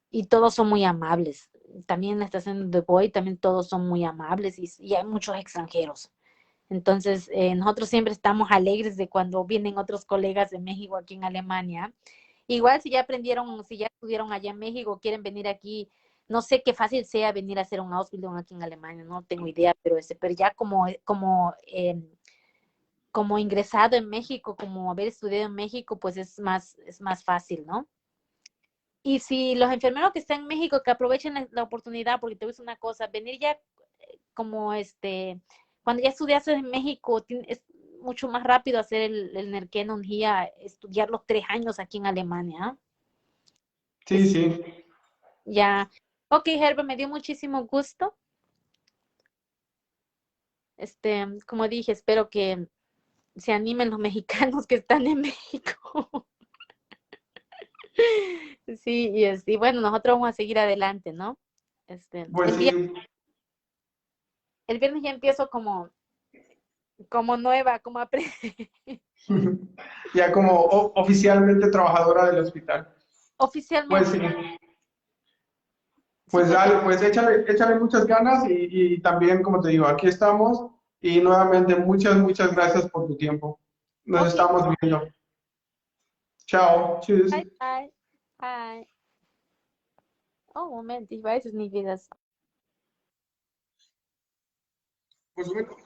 y todos son muy amables. También en la estación donde voy, también todos son muy amables y hay muchos extranjeros. Entonces, nosotros siempre estamos alegres de cuando vienen otros colegas de México aquí en Alemania. Igual si ya aprendieron, si ya estuvieron allá en México, quieren venir aquí, no sé qué fácil sea venir a hacer un Ausbildung aquí en Alemania, no tengo idea, pero ya como ingresado en México, como haber estudiado en México, pues es más fácil, ¿no? Y si los enfermeros que están en México, que aprovechen la oportunidad, porque te voy a decir una cosa, venir ya como cuando ya estudiaste en México, es mucho más rápido hacer el Nerken día, estudiar los 3 años aquí en Alemania. ¿Ah? Sí, sí. Ya, ok, Herbert, me dio muchísimo gusto. Como dije, espero que se animen los mexicanos que están en México. Sí, y bueno, nosotros vamos a seguir adelante, ¿no? Pues El día, sí, el viernes ya empiezo como Como nueva, como Ya como oficialmente trabajadora del hospital. Pues oficialmente. sí, Sí, pues porque dale, pues échale muchas ganas y también, como te digo, aquí estamos y nuevamente muchas gracias por tu tiempo. Nos ok, estamos viendo. Chao, tschüss. bye, bye, bye. Oh, Moment, ich weiß es nicht, wie das. Pues bueno,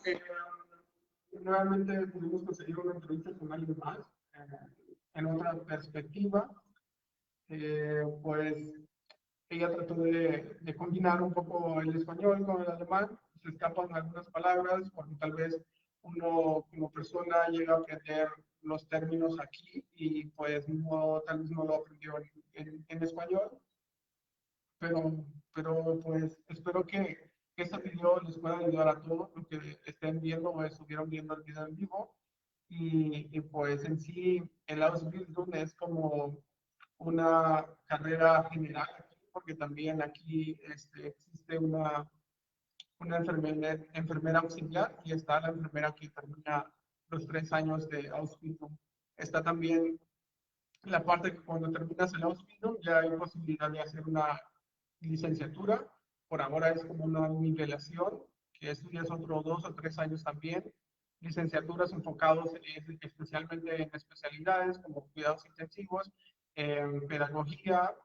nuevamente pudimos conseguir una entrevista con alguien más en otra perspectiva. Pues ella trató de combinar un poco el español con el alemán, se escapan algunas palabras, porque tal vez uno como persona llega a aprender los términos aquí y pues no, tal vez no lo aprendió en español, pero pues espero que este video les pueda ayudar a todos los que estén viendo o estuvieron viendo el video en vivo. Y pues en sí, el Ausbildung es como una carrera general, porque también aquí existe una enfermera auxiliar y está la enfermera que termina los 3 años de Ausbildung. Está también la parte que cuando terminas el Ausbildung ya hay posibilidad de hacer una licenciatura. Por ahora es como una nivelación, que estudias otros 2 o 3 años también. Licenciaturas enfocados especialmente en especialidades como cuidados intensivos, pedagogía,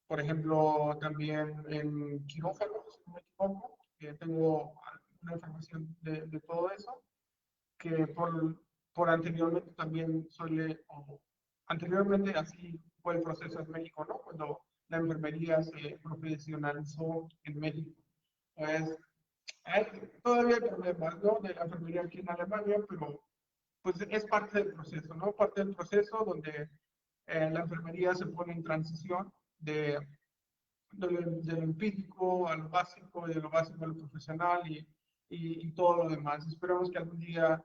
por ejemplo, también en quirófanos, si no me equivoco, que tengo una información de todo eso, que por anteriormente también suele, o anteriormente así fue el proceso en México, ¿no? Cuando la enfermería se profesionalizó en México. Pues hay, todavía hay problemas, ¿no? De la enfermería aquí en Alemania, pero pues es parte del proceso, ¿no? Parte del proceso donde la enfermería se pone en transición de lo empírico a lo básico, y de lo básico a lo profesional y todo lo demás. Esperamos que algún día,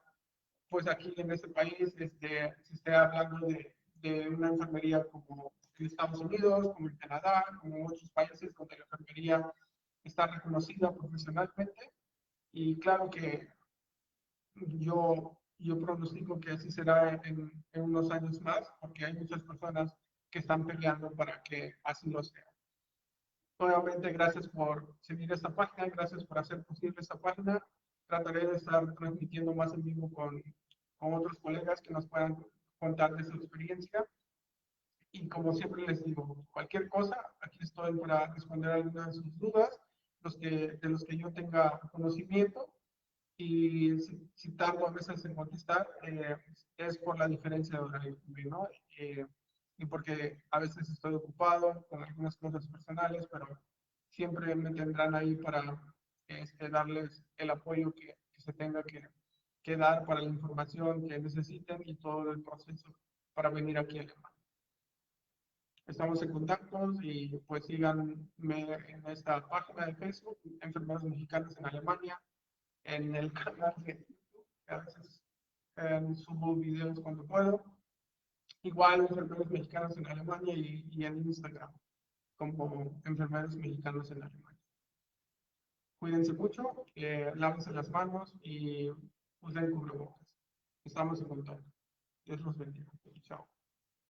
pues aquí en este país, se esté hablando de una enfermería como en Estados Unidos, como en Canadá, como en otros países donde la enfermería está reconocida profesionalmente. Y claro que yo pronostico que así será en unos años más, porque hay muchas personas que están peleando para que así lo sea. Nuevamente, gracias por seguir esta página, gracias por hacer posible esta página. Trataré de estar transmitiendo más en vivo con otros colegas que nos puedan contar de su experiencia. Y como siempre les digo, cualquier cosa, aquí estoy para responder algunas de sus dudas, de los que yo tenga conocimiento. Y si tardo a veces en contestar, es por la diferencia de horario, ¿no? Y porque a veces estoy ocupado con algunas cosas personales, pero siempre me tendrán ahí para darles el apoyo que se tenga que dar para la información que necesiten y todo el proceso para venir aquí a Alemania. Estamos en contacto y pues síganme en esta página de Facebook, Enfermeros Mexicanos en Alemania, en el canal de YouTube, que a veces subo videos cuando puedo. Igual Enfermeros Mexicanos en Alemania y en Instagram como Enfermeros Mexicanos en Alemania. Cuídense mucho, lávense las manos y usen cubrebocas. Estamos en contacto. Dios los bendiga.